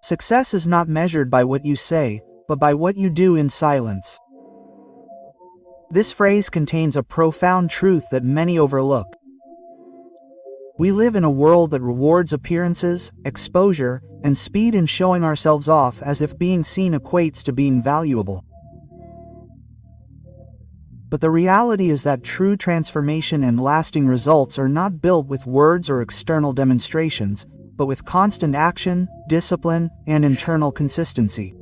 Success is not measured by what you say, but by what you do in silence. This phrase contains a profound truth that many overlook. We live in a world that rewards appearances, exposure, and speed in showing ourselves off as if being seen equates to being valuable. But the reality is that true transformation and lasting results are not built with words or external demonstrations, but with constant action, discipline, and internal consistency.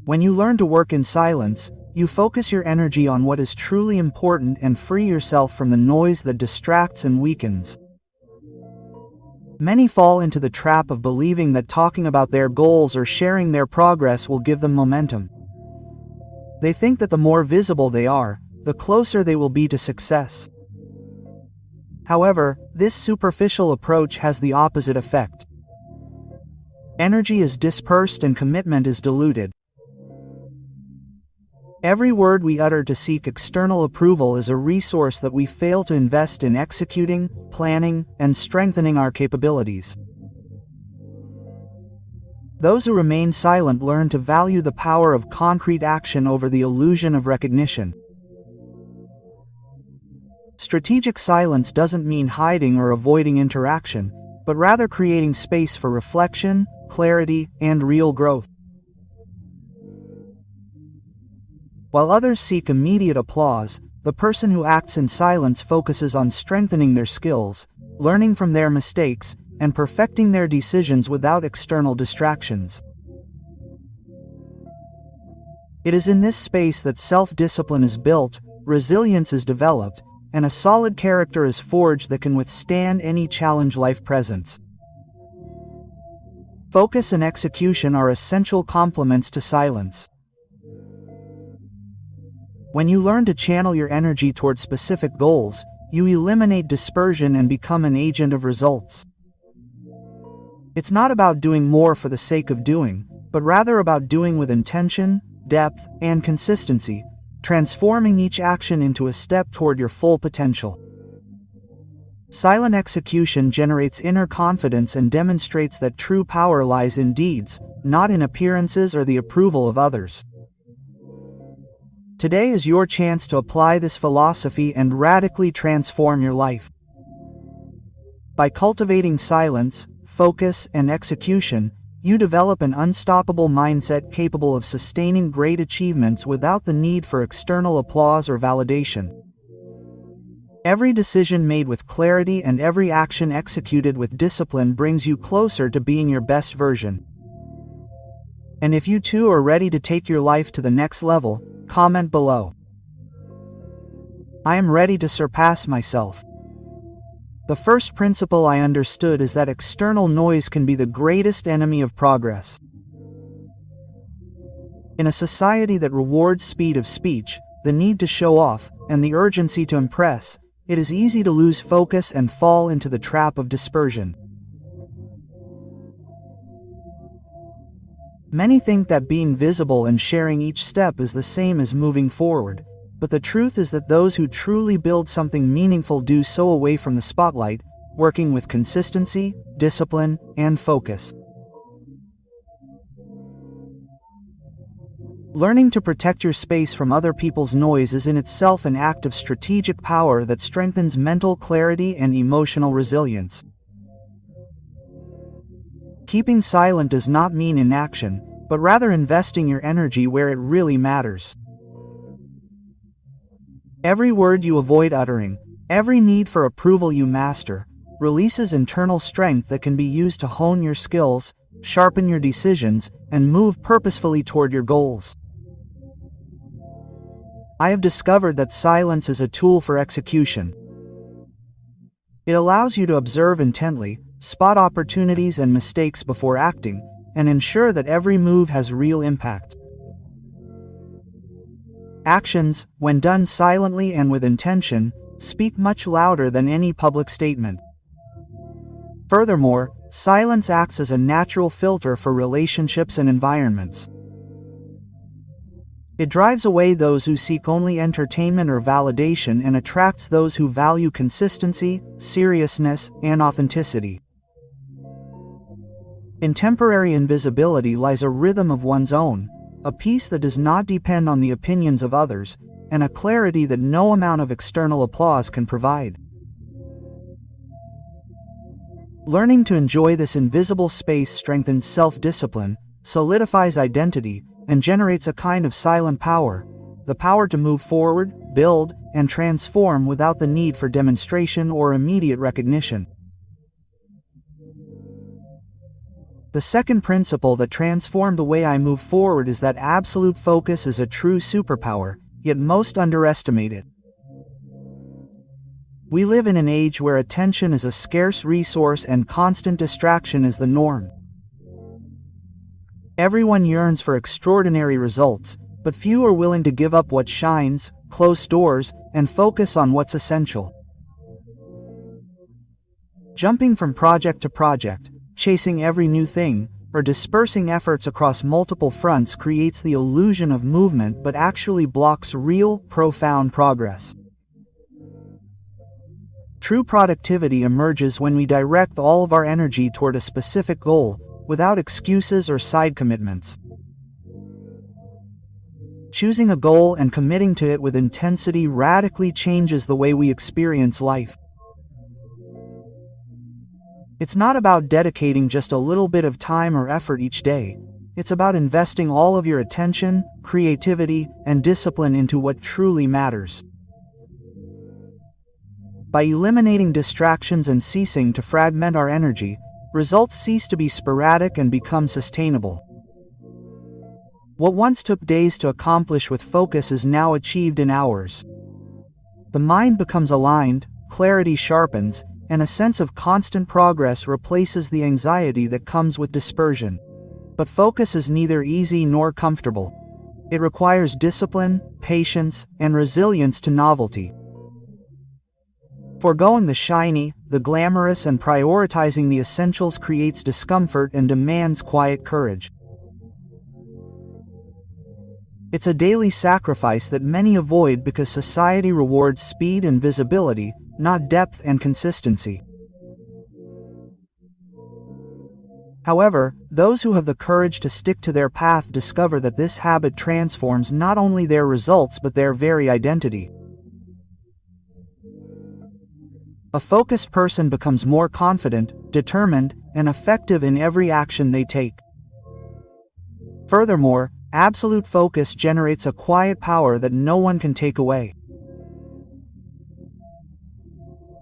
When you learn to work in silence, you focus your energy on what is truly important and free yourself from the noise that distracts and weakens. Many fall into the trap of believing that talking about their goals or sharing their progress will give them momentum. They think that the more visible they are, the closer they will be to success. However, this superficial approach has the opposite effect. Energy is dispersed and commitment is diluted. Every word we utter to seek external approval is a resource that we fail to invest in executing, planning, and strengthening our capabilities. Those who remain silent learn to value the power of concrete action over the illusion of recognition. Strategic silence doesn't mean hiding or avoiding interaction, but rather creating space for reflection, clarity, and real growth. While others seek immediate applause, the person who acts in silence focuses on strengthening their skills, learning from their mistakes, and perfecting their decisions without external distractions. It is in this space that self-discipline is built, resilience is developed, and a solid character is forged that can withstand any challenge life presents. Focus and execution are essential complements to silence. When you learn to channel your energy toward specific goals, you eliminate dispersion and become an agent of results. It's not about doing more for the sake of doing, but rather about doing with intention, depth, and consistency, transforming each action into a step toward your full potential. Silent execution generates inner confidence and demonstrates that true power lies in deeds, not in appearances or the approval of others. Today is your chance to apply this philosophy and radically transform your life. By cultivating silence, focus, and execution, you develop an unstoppable mindset capable of sustaining great achievements without the need for external applause or validation. Every decision made with clarity and every action executed with discipline brings you closer to being your best version. And if you too are ready to take your life to the next level, comment below. I am ready to surpass myself. The first principle I understood is that external noise can be the greatest enemy of progress. In a society that rewards speed of speech, the need to show off, and the urgency to impress, it is easy to lose focus and fall into the trap of dispersion. Many think that being visible and sharing each step is the same as moving forward, but the truth is that those who truly build something meaningful do so away from the spotlight, working with consistency, discipline, and focus. Learning to protect your space from other people's noise is in itself an act of strategic power that strengthens mental clarity and emotional resilience. Keeping silent does not mean inaction, but rather investing your energy where it really matters. Every word you avoid uttering, every need for approval you master, releases internal strength that can be used to hone your skills, sharpen your decisions, and move purposefully toward your goals. I have discovered that silence is a tool for execution. It allows you to observe intently, spot opportunities and mistakes before acting, and ensure that every move has real impact. Actions, when done silently and with intention, speak much louder than any public statement. Furthermore, silence acts as a natural filter for relationships and environments. It drives away those who seek only entertainment or validation and attracts those who value consistency, seriousness, and authenticity. In temporary invisibility lies a rhythm of one's own, a peace that does not depend on the opinions of others, and a clarity that no amount of external applause can provide. Learning to enjoy this invisible space strengthens self-discipline, solidifies identity, and generates a kind of silent power, the power to move forward, build, and transform without the need for demonstration or immediate recognition. The second principle that transformed the way I move forward is that absolute focus is a true superpower, yet most underestimated. We live in an age where attention is a scarce resource and constant distraction is the norm. Everyone yearns for extraordinary results, but few are willing to give up what shines, close doors, and focus on what's essential. Jumping from project to project, chasing every new thing, or dispersing efforts across multiple fronts creates the illusion of movement but actually blocks real, profound progress. True productivity emerges when we direct all of our energy toward a specific goal, without excuses or side commitments. Choosing a goal and committing to it with intensity radically changes the way we experience life. It's not about dedicating just a little bit of time or effort each day. It's about investing all of your attention, creativity, and discipline into what truly matters. By eliminating distractions and ceasing to fragment our energy, results cease to be sporadic and become sustainable. What once took days to accomplish with focus is now achieved in hours. The mind becomes aligned, clarity sharpens, and a sense of constant progress replaces the anxiety that comes with dispersion. But focus is neither easy nor comfortable. It requires discipline, patience, and resilience to novelty. Foregoing the shiny, the glamorous, and prioritizing the essentials creates discomfort and demands quiet courage. It's a daily sacrifice that many avoid because society rewards speed and visibility, not depth and consistency. However, those who have the courage to stick to their path discover that this habit transforms not only their results but their very identity. A focused person becomes more confident, determined, and effective in every action they take. Furthermore, absolute focus generates a quiet power that no one can take away.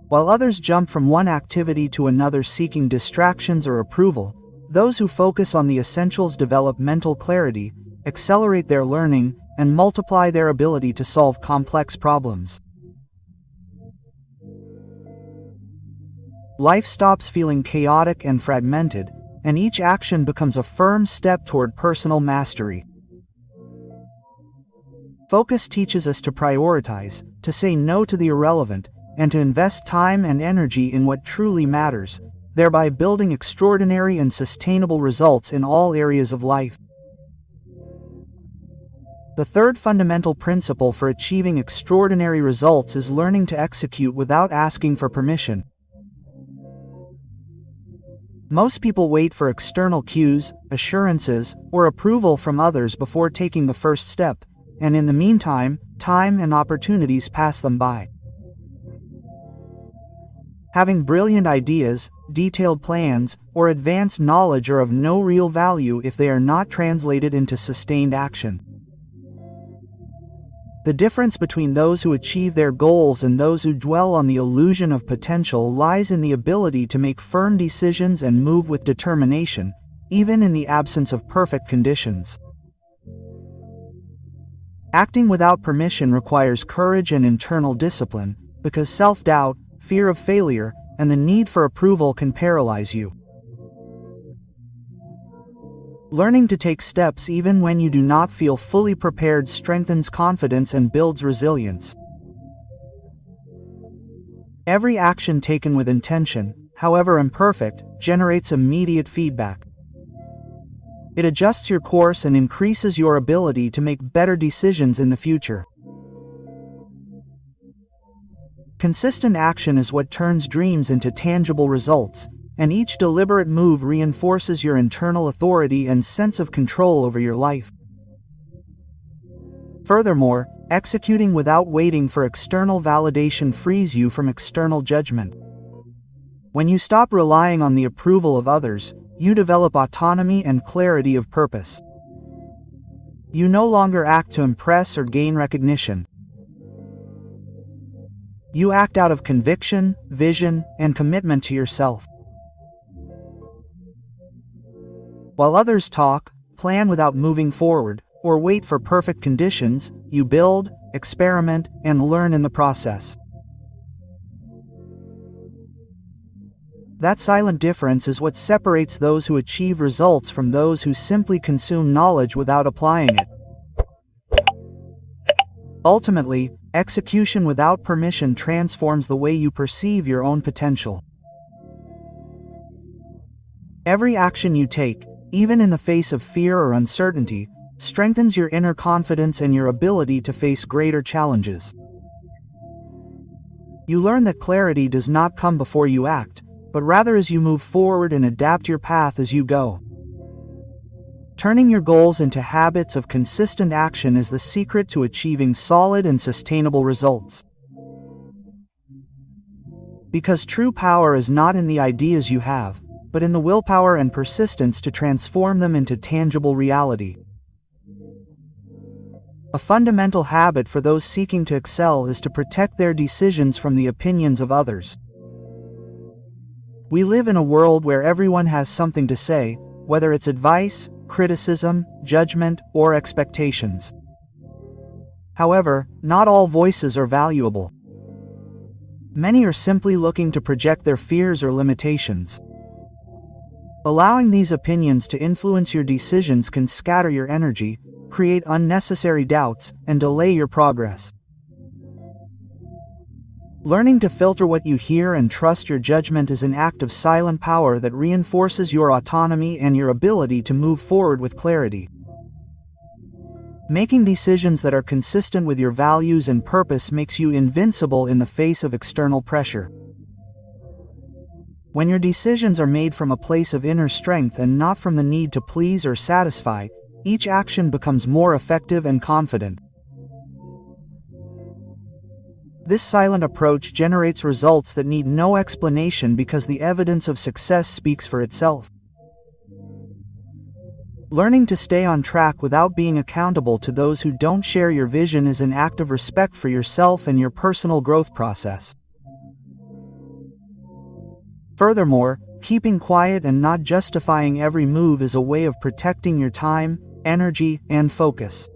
While others jump from one activity to another seeking distractions or approval, those who focus on the essentials develop mental clarity, accelerate their learning, and multiply their ability to solve complex problems. Life stops feeling chaotic and fragmented, and each action becomes a firm step toward personal mastery. Focus teaches us to prioritize, to say no to the irrelevant, and to invest time and energy in what truly matters, thereby building extraordinary and sustainable results in all areas of life. The third fundamental principle for achieving extraordinary results is learning to execute without asking for permission. Most people wait for external cues, assurances, or approval from others before taking the first step, and in the meantime, time and opportunities pass them by. Having brilliant ideas, detailed plans, or advanced knowledge are of no real value if they are not translated into sustained action. The difference between those who achieve their goals and those who dwell on the illusion of potential lies in the ability to make firm decisions and move with determination, even in the absence of perfect conditions. Acting without permission requires courage and internal discipline, because self-doubt, fear of failure, and the need for approval can paralyze you. Learning to take steps even when you do not feel fully prepared strengthens confidence and builds resilience. Every action taken with intention, however imperfect, generates immediate feedback. It adjusts your course and increases your ability to make better decisions in the future. Consistent action is what turns dreams into tangible results, and each deliberate move reinforces your internal authority and sense of control over your life. Furthermore, executing without waiting for external validation frees you from external judgment. When you stop relying on the approval of others, you develop autonomy and clarity of purpose. You no longer act to impress or gain recognition. You act out of conviction, vision, and commitment to yourself. While others talk, plan without moving forward, or wait for perfect conditions, you build, experiment, and learn in the process. That silent difference is what separates those who achieve results from those who simply consume knowledge without applying it. Ultimately, execution without permission transforms the way you perceive your own potential. Every action you take, even in the face of fear or uncertainty, strengthens your inner confidence and your ability to face greater challenges. You learn that clarity does not come before you act, but rather as you move forward and adapt your path as you go. Turning your goals into habits of consistent action is the secret to achieving solid and sustainable results. Because true power is not in the ideas you have, but in the willpower and persistence to transform them into tangible reality. A fundamental habit for those seeking to excel is to protect their decisions from the opinions of others. We live in a world where everyone has something to say, whether it's advice, criticism, judgment, or expectations. However, not all voices are valuable. Many are simply looking to project their fears or limitations. Allowing these opinions to influence your decisions can scatter your energy, create unnecessary doubts, and delay your progress. Learning to filter what you hear and trust your judgment is an act of silent power that reinforces your autonomy and your ability to move forward with clarity. Making decisions that are consistent with your values and purpose makes you invincible in the face of external pressure. When your decisions are made from a place of inner strength and not from the need to please or satisfy, each action becomes more effective and confident. This silent approach generates results that need no explanation because the evidence of success speaks for itself. Learning to stay on track without being accountable to those who don't share your vision is an act of respect for yourself and your personal growth process. Furthermore, keeping quiet and not justifying every move is a way of protecting your time, energy, and focus.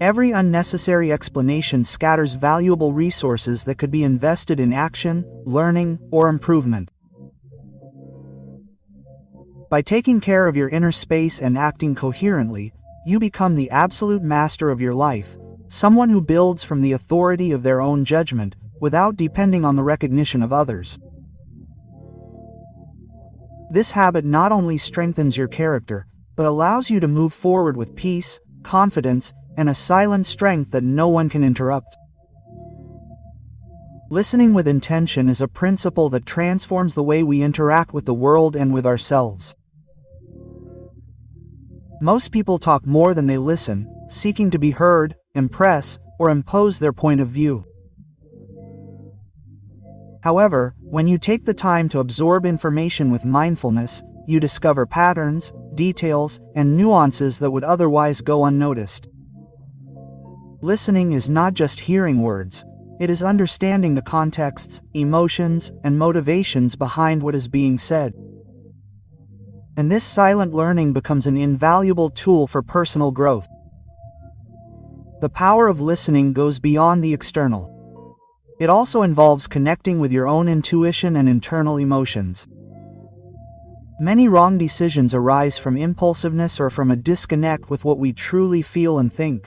Every unnecessary explanation scatters valuable resources that could be invested in action, learning, or improvement. By taking care of your inner space and acting coherently, you become the absolute master of your life, someone who builds from the authority of their own judgment, without depending on the recognition of others. This habit not only strengthens your character, but allows you to move forward with peace, confidence, and a silent strength that no one can interrupt. Listening with intention is a principle that transforms the way we interact with the world and with ourselves. Most people talk more than they listen, seeking to be heard, impress, or impose their point of view. However, when you take the time to absorb information with mindfulness, you discover patterns, details, and nuances that would otherwise go unnoticed. Listening is not just hearing words, it is understanding the contexts, emotions, and motivations behind what is being said. And this silent learning becomes an invaluable tool for personal growth. The power of listening goes beyond the external. It also involves connecting with your own intuition and internal emotions. Many wrong decisions arise from impulsiveness or from a disconnect with what we truly feel and think.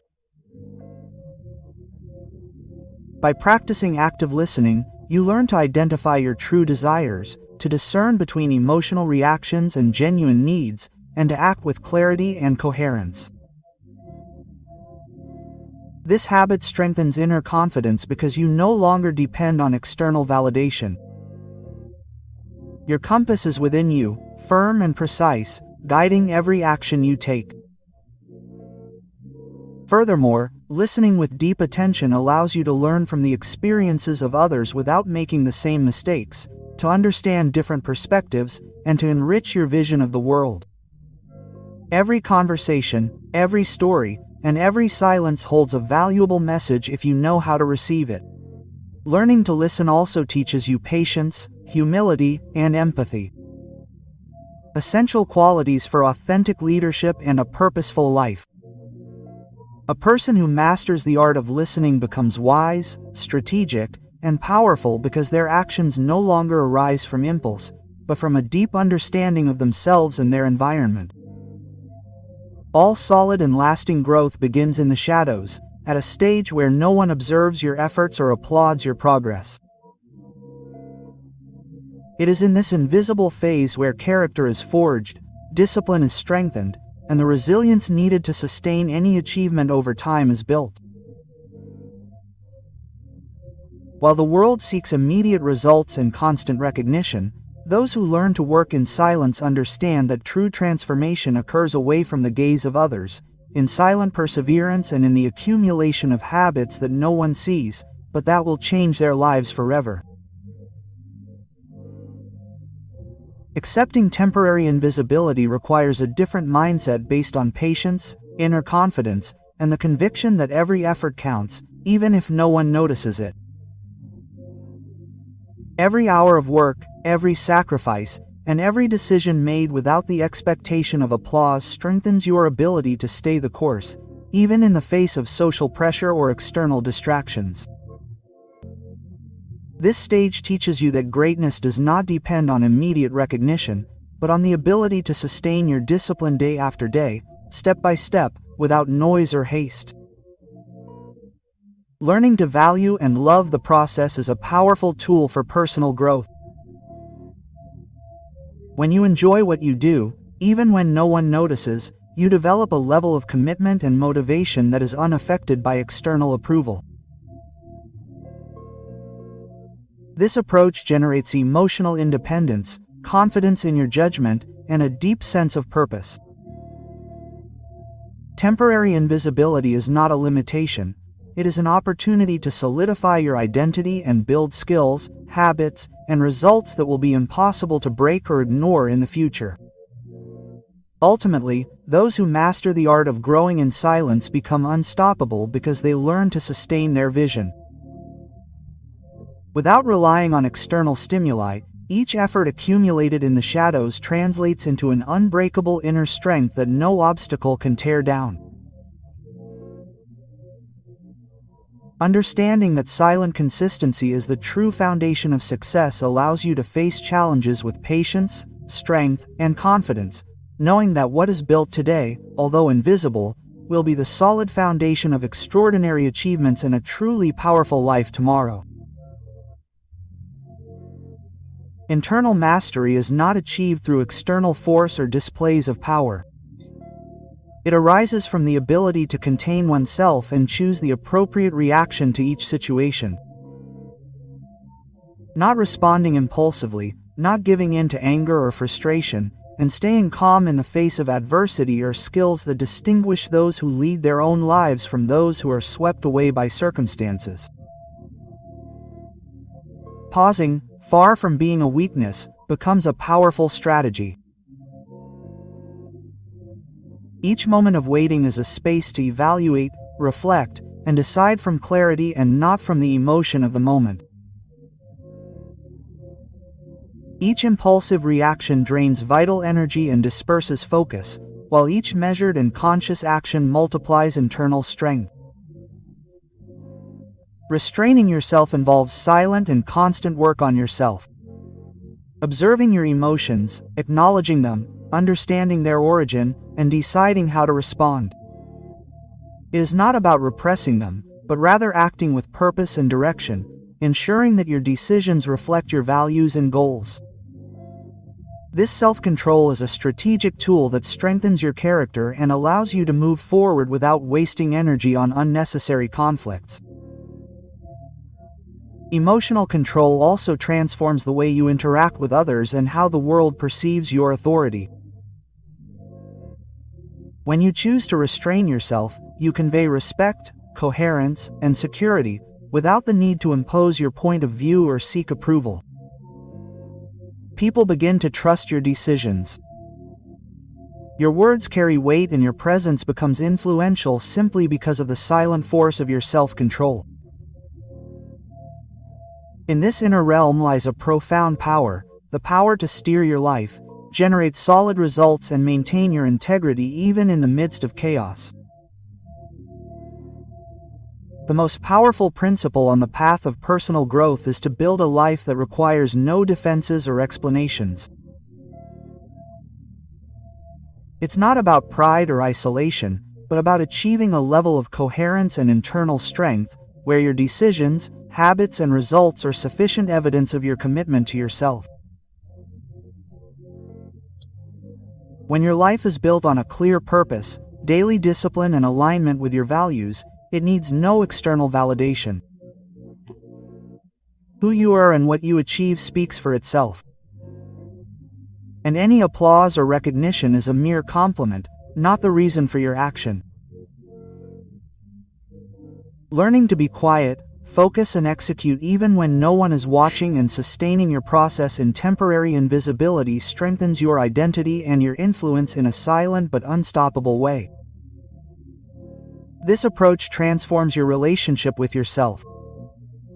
By practicing active listening, you learn to identify your true desires, to discern between emotional reactions and genuine needs, and to act with clarity and coherence. This habit strengthens inner confidence because you no longer depend on external validation. Your compass is within you, firm and precise, guiding every action you take. Furthermore, listening with deep attention allows you to learn from the experiences of others without making the same mistakes, to understand different perspectives, and to enrich your vision of the world. Every conversation, every story, and every silence holds a valuable message if you know how to receive it. Learning to listen also teaches you patience, humility, and empathy. Essential qualities for authentic leadership and a purposeful life. A person who masters the art of listening becomes wise, strategic, and powerful because their actions no longer arise from impulse, but from a deep understanding of themselves and their environment. All solid and lasting growth begins in the shadows, at a stage where no one observes your efforts or applauds your progress. It is in this invisible phase where character is forged, discipline is strengthened, and the resilience needed to sustain any achievement over time is built. While the world seeks immediate results and constant recognition, those who learn to work in silence understand that true transformation occurs away from the gaze of others, in silent perseverance and in the accumulation of habits that no one sees, but that will change their lives forever. Accepting temporary invisibility requires a different mindset based on patience, inner confidence, and the conviction that every effort counts, even if no one notices it. Every hour of work, every sacrifice, and every decision made without the expectation of applause strengthens your ability to stay the course, even in the face of social pressure or external distractions. This stage teaches you that greatness does not depend on immediate recognition, but on the ability to sustain your discipline day after day, step by step, without noise or haste. Learning to value and love the process is a powerful tool for personal growth. When you enjoy what you do, even when no one notices, you develop a level of commitment and motivation that is unaffected by external approval. This approach generates emotional independence, confidence in your judgment, and a deep sense of purpose. Temporary invisibility is not a limitation. It is an opportunity to solidify your identity and build skills, habits, and results that will be impossible to break or ignore in the future. Ultimately, those who master the art of growing in silence become unstoppable because they learn to sustain their vision. Without relying on external stimuli, each effort accumulated in the shadows translates into an unbreakable inner strength that no obstacle can tear down. Understanding that silent consistency is the true foundation of success allows you to face challenges with patience, strength, and confidence, knowing that what is built today, although invisible, will be the solid foundation of extraordinary achievements and a truly powerful life tomorrow. Internal mastery is not achieved through external force or displays of power. It arises from the ability to contain oneself and choose the appropriate reaction to each situation. Not responding impulsively, not giving in to anger or frustration, and staying calm in the face of adversity are skills that distinguish those who lead their own lives from those who are swept away by circumstances. Pausing, far from being a weakness, becomes a powerful strategy. Each moment of waiting is a space to evaluate, reflect, and decide from clarity and not from the emotion of the moment. Each impulsive reaction drains vital energy and disperses focus, while each measured and conscious action multiplies internal strength. Restraining yourself involves silent and constant work on yourself. Observing your emotions, acknowledging them, understanding their origin, and deciding how to respond. It is not about repressing them, but rather acting with purpose and direction, ensuring that your decisions reflect your values and goals. This self-control is a strategic tool that strengthens your character and allows you to move forward without wasting energy on unnecessary conflicts. Emotional control also transforms the way you interact with others and how the world perceives your authority. When you choose to restrain yourself, you convey respect, coherence, and security, without the need to impose your point of view or seek approval. People begin to trust your decisions. Your words carry weight and your presence becomes influential simply because of the silent force of your self-control. In this inner realm lies a profound power, the power to steer your life, generate solid results and maintain your integrity even in the midst of chaos. The most powerful principle on the path of personal growth is to build a life that requires no defenses or explanations. It's not about pride or isolation, but about achieving a level of coherence and internal strength, where your decisions, habits, and results are sufficient evidence of your commitment to yourself. When your life is built on a clear purpose, daily discipline, and alignment with your values, it needs no external validation. Who you are and what you achieve speaks for itself. And any applause or recognition is a mere compliment, not the reason for your action. Learning to be quiet, focus and execute even when no one is watching and sustaining your process in temporary invisibility strengthens your identity and your influence in a silent but unstoppable way. This approach transforms your relationship with yourself.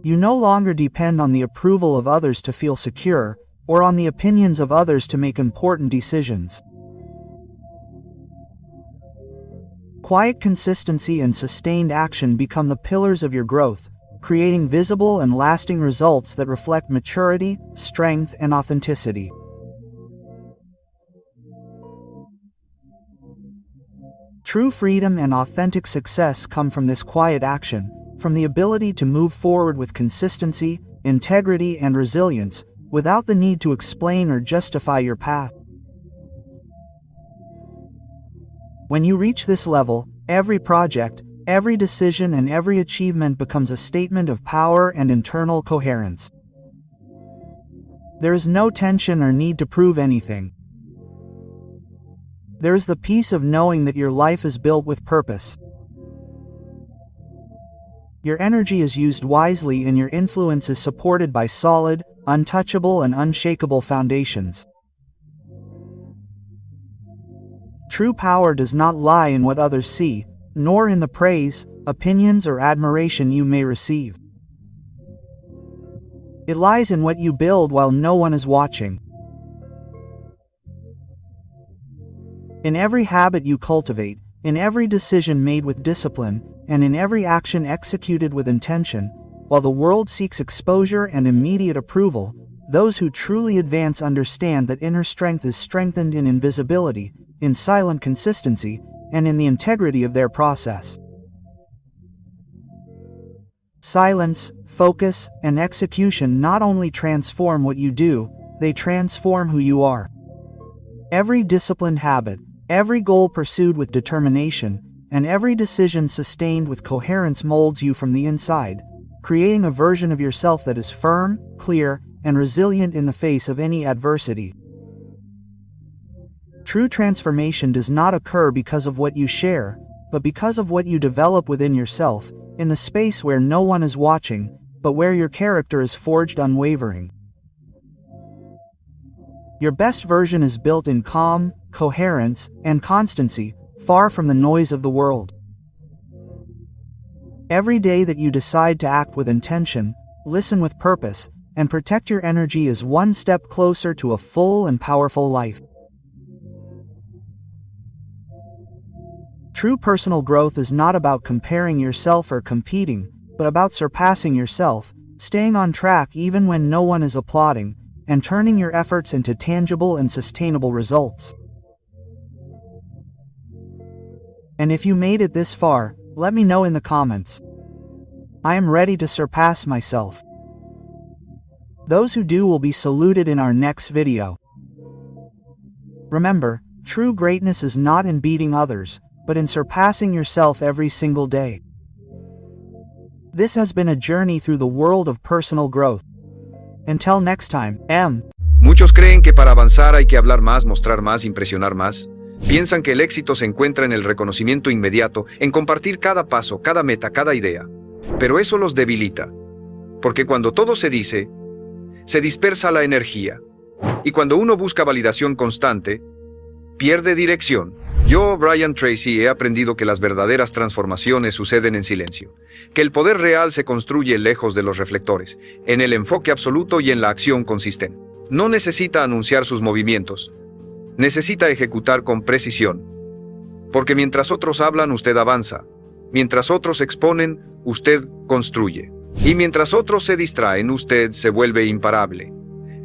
You no longer depend on the approval of others to feel secure, or on the opinions of others to make important decisions. Quiet consistency and sustained action become the pillars of your growth, creating visible and lasting results that reflect maturity, strength, and authenticity. True freedom and authentic success come from this quiet action, from the ability to move forward with consistency, integrity, and resilience, without the need to explain or justify your path. When you reach this level, every project, every decision, and every achievement becomes a statement of power and internal coherence. There is no tension or need to prove anything. There is the peace of knowing that your life is built with purpose. Your energy is used wisely and your influence is supported by solid, untouchable, and unshakable foundations. True power does not lie in what others see, nor in the praise, opinions, or admiration you may receive. It lies in what you build while no one is watching. In every habit you cultivate, in every decision made with discipline, and in every action executed with intention, while the world seeks exposure and immediate approval, those who truly advance understand that inner strength is strengthened in invisibility, in silent consistency, and in the integrity of their process. Silence, focus, and execution not only transform what you do, they transform who you are. Every disciplined habit, every goal pursued with determination, and every decision sustained with coherence molds you from the inside, creating a version of yourself that is firm, clear, and resilient in the face of any adversity. True transformation does not occur because of what you share, but because of what you develop within yourself, in the space where no one is watching, but where your character is forged unwavering. Your best version is built in calm, coherence, and constancy, far from the noise of the world. Every day that you decide to act with intention, listen with purpose, and protect your energy is one step closer to a full and powerful life. True personal growth is not about comparing yourself or competing, but about surpassing yourself, staying on track even when no one is applauding, and turning your efforts into tangible and sustainable results. And if you made it this far, let me know in the comments. I am ready to surpass myself. Those who do will be saluted in our next video. Remember, true greatness is not in beating others, but in surpassing yourself every single day. This has been a journey through the world of personal growth. Until next time, Muchos creen que para avanzar hay que hablar más, mostrar más, impresionar más. Piensan que el éxito se encuentra en el reconocimiento inmediato, en compartir cada paso, cada meta, cada idea. Pero eso los debilita. Porque cuando todo se dice, se dispersa la energía. Y cuando uno busca validación constante, pierde dirección. Yo, Brian Tracy, he aprendido que las verdaderas transformaciones suceden en silencio, que el poder real se construye lejos de los reflectores, en el enfoque absoluto y en la acción consistente. No necesita anunciar sus movimientos, necesita ejecutar con precisión. Porque mientras otros hablan, usted avanza. Mientras otros exponen, usted construye. Y mientras otros se distraen, usted se vuelve imparable.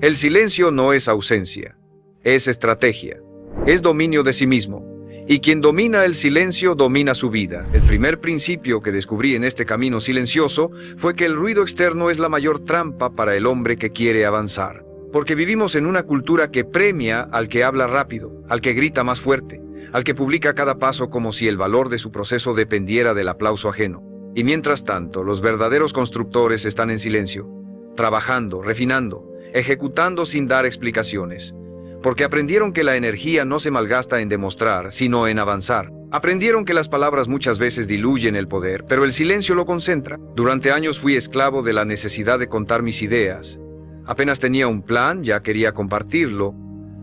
El silencio no es ausencia, es estrategia, es dominio de sí mismo. Y quien domina el silencio domina su vida. El primer principio que descubrí en este camino silencioso fue que el ruido externo es la mayor trampa para el hombre que quiere avanzar. Porque vivimos en una cultura que premia al que habla rápido, al que grita más fuerte, al que publica cada paso como si el valor de su proceso dependiera del aplauso ajeno. Y mientras tanto, los verdaderos constructores están en silencio, trabajando, refinando, ejecutando sin dar explicaciones. Porque aprendieron que la energía no se malgasta en demostrar, sino en avanzar. Aprendieron que las palabras muchas veces diluyen el poder, pero el silencio lo concentra. Durante años fui esclavo de la necesidad de contar mis ideas. Apenas tenía un plan, ya quería compartirlo.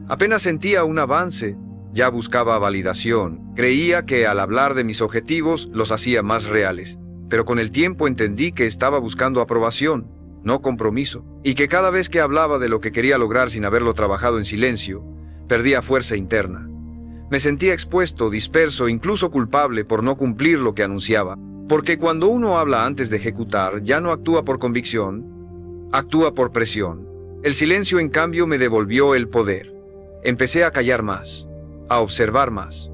Apenas sentía un avance, ya buscaba validación. Creía que al hablar de mis objetivos los hacía más reales. Pero con el tiempo entendí que estaba buscando aprobación, no compromiso, y que cada vez que hablaba de lo que quería lograr sin haberlo trabajado en silencio, perdía fuerza interna. Me sentía expuesto, disperso, incluso culpable por no cumplir lo que anunciaba. Porque cuando uno habla antes de ejecutar, ya no actúa por convicción, actúa por presión. El silencio, en cambio, me devolvió el poder. Empecé a callar más, a observar más,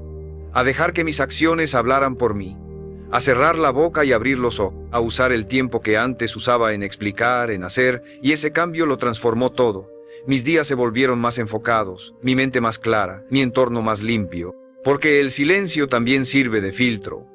a dejar que mis acciones hablaran por mí, a cerrar la boca y abrir los ojos, a usar el tiempo que antes usaba en explicar, en hacer, y ese cambio lo transformó todo. Mis días se volvieron más enfocados, mi mente más clara, mi entorno más limpio, porque el silencio también sirve de filtro.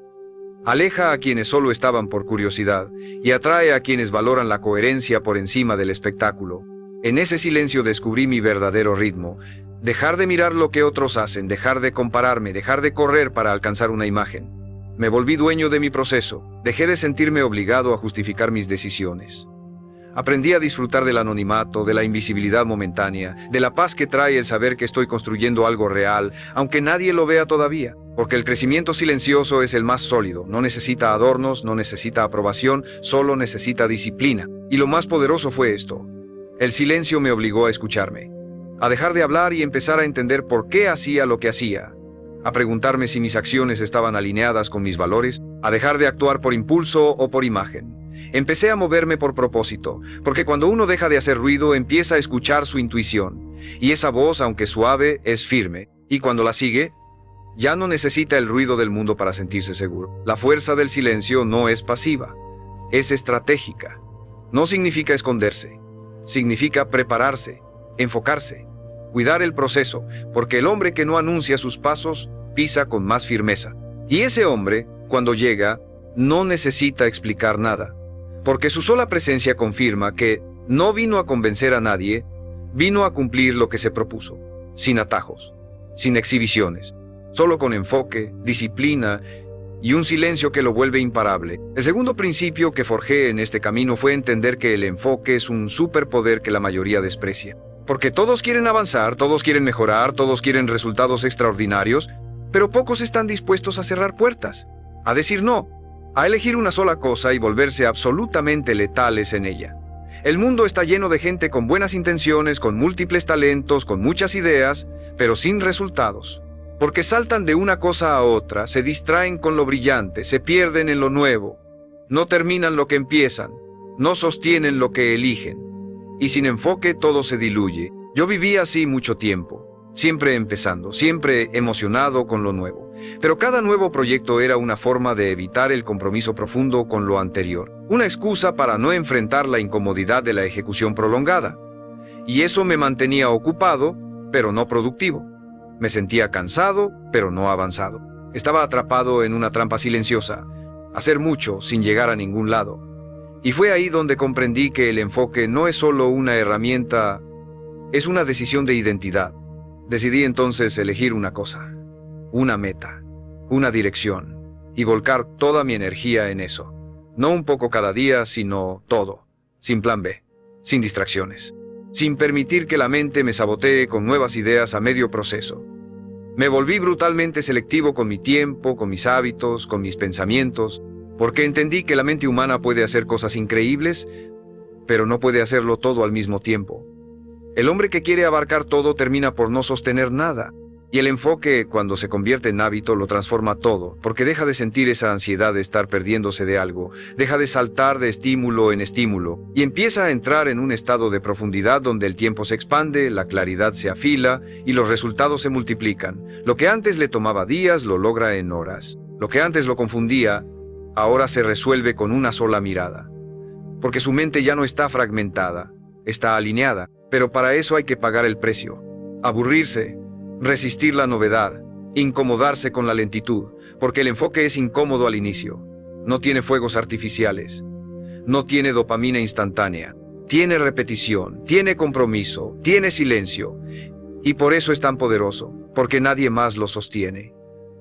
Aleja a quienes solo estaban por curiosidad, y atrae a quienes valoran la coherencia por encima del espectáculo. En ese silencio descubrí mi verdadero ritmo, dejar de mirar lo que otros hacen, dejar de compararme, dejar de correr para alcanzar una imagen. Me volví dueño de mi proceso, dejé de sentirme obligado a justificar mis decisiones. Aprendí a disfrutar del anonimato, de la invisibilidad momentánea, de la paz que trae el saber que estoy construyendo algo real, aunque nadie lo vea todavía. Porque el crecimiento silencioso es el más sólido, no necesita adornos, no necesita aprobación, solo necesita disciplina. Y lo más poderoso fue esto. El silencio me obligó a escucharme, a dejar de hablar y empezar a entender por qué hacía lo que hacía. A preguntarme si mis acciones estaban alineadas con mis valores, a dejar de actuar por impulso o por imagen. Empecé a moverme por propósito, porque cuando uno deja de hacer ruido empieza a escuchar su intuición, y esa voz, aunque suave, es firme, y cuando la sigue, ya no necesita el ruido del mundo para sentirse seguro. La fuerza del silencio no es pasiva, es estratégica. No significa esconderse, significa prepararse, enfocarse, cuidar el proceso, porque el hombre que no anuncia sus pasos, pisa con más firmeza. Y ese hombre, cuando llega, no necesita explicar nada, porque su sola presencia confirma que no vino a convencer a nadie, vino a cumplir lo que se propuso, sin atajos, sin exhibiciones, solo con enfoque, disciplina y un silencio que lo vuelve imparable. El segundo principio que forjé en este camino fue entender que el enfoque es un superpoder que la mayoría desprecia. Porque todos quieren avanzar, todos quieren mejorar, todos quieren resultados extraordinarios, pero pocos están dispuestos a cerrar puertas, a decir no, a elegir una sola cosa y volverse absolutamente letales en ella. El mundo está lleno de gente con buenas intenciones, con múltiples talentos, con muchas ideas, pero sin resultados. Porque saltan de una cosa a otra, se distraen con lo brillante, se pierden en lo nuevo, no terminan lo que empiezan, no sostienen lo que eligen. Y sin enfoque todo se diluye. Yo viví así mucho tiempo, siempre empezando, siempre emocionado con lo nuevo. Pero cada nuevo proyecto era una forma de evitar el compromiso profundo con lo anterior. Una excusa para no enfrentar la incomodidad de la ejecución prolongada. Y eso me mantenía ocupado, pero no productivo. Me sentía cansado, pero no avanzado. Estaba atrapado en una trampa silenciosa. Hacer mucho sin llegar a ningún lado. Y fue ahí donde comprendí que el enfoque no es solo una herramienta, es una decisión de identidad. Decidí entonces elegir una cosa, una meta, una dirección, y volcar toda mi energía en eso. No un poco cada día, sino todo, sin plan B, sin distracciones, sin permitir que la mente me sabotee con nuevas ideas a medio proceso. Me volví brutalmente selectivo con mi tiempo, con mis hábitos, con mis pensamientos, porque entendí que la mente humana puede hacer cosas increíbles, pero no puede hacerlo todo al mismo tiempo. El hombre que quiere abarcar todo termina por no sostener nada, y el enfoque, cuando se convierte en hábito, lo transforma todo, porque deja de sentir esa ansiedad de estar perdiéndose de algo, deja de saltar de estímulo en estímulo, y empieza a entrar en un estado de profundidad donde el tiempo se expande, la claridad se afila, y los resultados se multiplican. Lo que antes le tomaba días, lo logra en horas. Lo que antes lo confundía, ahora se resuelve con una sola mirada. Porque su mente ya no está fragmentada, está alineada, pero para eso hay que pagar el precio. Aburrirse, resistir la novedad, incomodarse con la lentitud, porque el enfoque es incómodo al inicio. No tiene fuegos artificiales, no tiene dopamina instantánea, tiene repetición, tiene compromiso, tiene silencio, y por eso es tan poderoso, porque nadie más lo sostiene.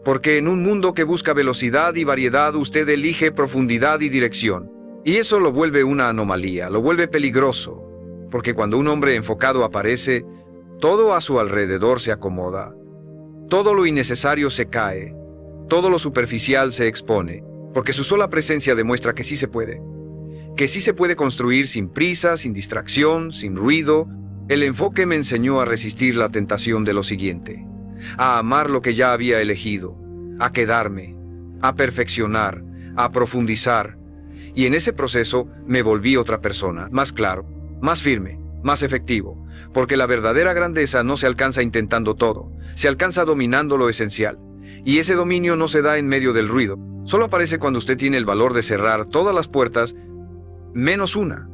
Porque en un mundo que busca velocidad y variedad, usted elige profundidad y dirección, y eso lo vuelve una anomalía, lo vuelve peligroso, porque cuando un hombre enfocado aparece, todo a su alrededor se acomoda, todo lo innecesario se cae, todo lo superficial se expone, porque su sola presencia demuestra que sí se puede construir sin prisa, sin distracción, sin ruido. El enfoque me enseñó a resistir la tentación de lo siguiente, a amar lo que ya había elegido, a quedarme, a perfeccionar, a profundizar, y en ese proceso me volví otra persona, más claro, más firme, más efectivo, porque la verdadera grandeza no se alcanza intentando todo, se alcanza dominando lo esencial, y ese dominio no se da en medio del ruido, solo aparece cuando usted tiene el valor de cerrar todas las puertas, menos una,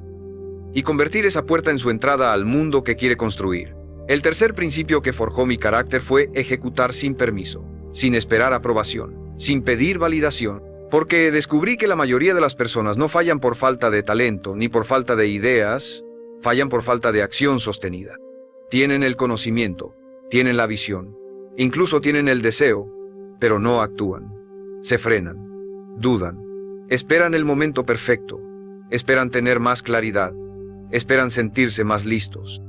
y convertir esa puerta en su entrada al mundo que quiere construir. El tercer principio que forjó mi carácter fue ejecutar sin permiso, sin esperar aprobación, sin pedir validación, porque descubrí que la mayoría de las personas no fallan por falta de talento, ni por falta de ideas, fallan por falta de acción sostenida. Tienen el conocimiento, tienen la visión, incluso tienen el deseo, pero no actúan. Se frenan, dudan, esperan el momento perfecto, esperan tener más claridad, esperan sentirse más listos.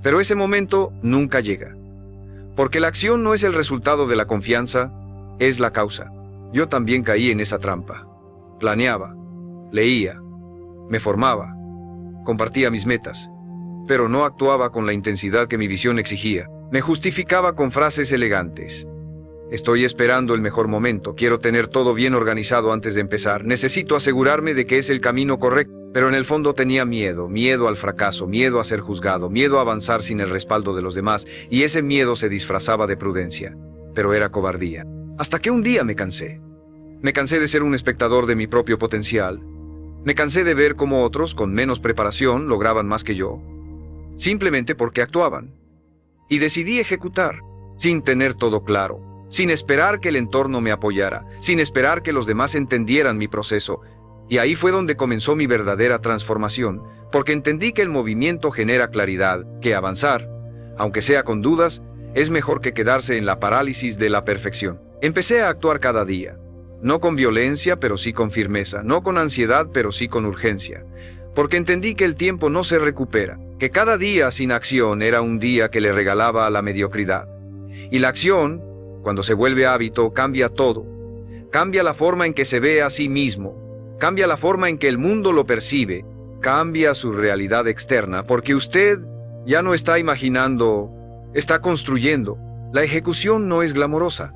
Pero ese momento nunca llega, porque la acción no es el resultado de la confianza, es la causa. Yo también caí en esa trampa. Planeaba, leía, me formaba, compartía mis metas, pero no actuaba con la intensidad que mi visión exigía. Me justificaba con frases elegantes. Estoy esperando el mejor momento, quiero tener todo bien organizado antes de empezar, necesito asegurarme de que es el camino correcto, pero en el fondo tenía miedo, miedo al fracaso, miedo a ser juzgado, miedo a avanzar sin el respaldo de los demás, y ese miedo se disfrazaba de prudencia, pero era cobardía. Hasta que un día me cansé. Me cansé de ser un espectador de mi propio potencial. Me cansé de ver cómo otros, con menos preparación, lograban más que yo, simplemente porque actuaban. Y decidí ejecutar, sin tener todo claro, sin esperar que el entorno me apoyara, sin esperar que los demás entendieran mi proceso. Y ahí fue donde comenzó mi verdadera transformación, porque entendí que el movimiento genera claridad, que avanzar, aunque sea con dudas, es mejor que quedarse en la parálisis de la perfección. Empecé a actuar cada día, no con violencia, pero sí con firmeza, no con ansiedad, pero sí con urgencia, porque entendí que el tiempo no se recupera, que cada día sin acción era un día que le regalaba a la mediocridad. Y la acción, cuando se vuelve hábito, cambia todo. Cambia la forma en que se ve a sí mismo, cambia la forma en que el mundo lo percibe, cambia su realidad externa, porque usted ya no está imaginando, está construyendo. La ejecución no es glamorosa,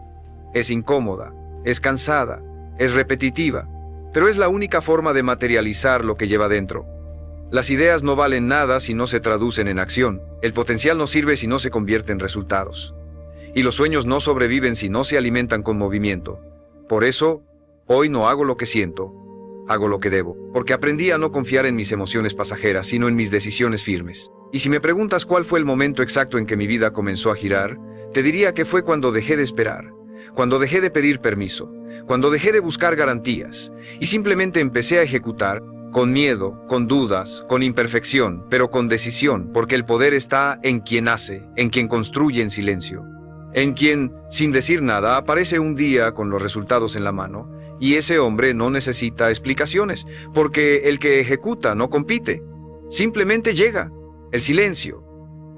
es incómoda, es cansada, es repetitiva, pero es la única forma de materializar lo que lleva dentro. Las ideas no valen nada si no se traducen en acción, el potencial no sirve si no se convierte en resultados. Y los sueños no sobreviven si no se alimentan con movimiento. Por eso, hoy no hago lo que siento, hago lo que debo, porque aprendí a no confiar en mis emociones pasajeras, sino en mis decisiones firmes. Y si me preguntas cuál fue el momento exacto en que mi vida comenzó a girar, te diría que fue cuando dejé de esperar, cuando dejé de pedir permiso, cuando dejé de buscar garantías, y simplemente empecé a ejecutar, con miedo, con dudas, con imperfección, pero con decisión, porque el poder está en quien hace, en quien construye en silencio, en quien, sin decir nada, aparece un día con los resultados en la mano, y ese hombre no necesita explicaciones, porque el que ejecuta no compite, simplemente llega. El silencio,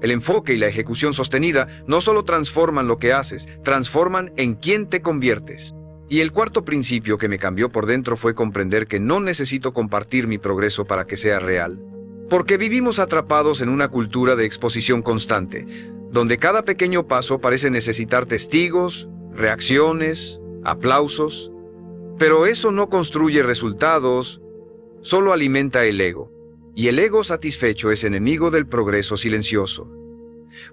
el enfoque y la ejecución sostenida no solo transforman lo que haces, transforman en quién te conviertes. Y el cuarto principio que me cambió por dentro fue comprender que no necesito compartir mi progreso para que sea real. Porque vivimos atrapados en una cultura de exposición constante, donde cada pequeño paso parece necesitar testigos, reacciones, aplausos. Pero eso no construye resultados, solo alimenta el ego. Y el ego satisfecho es enemigo del progreso silencioso.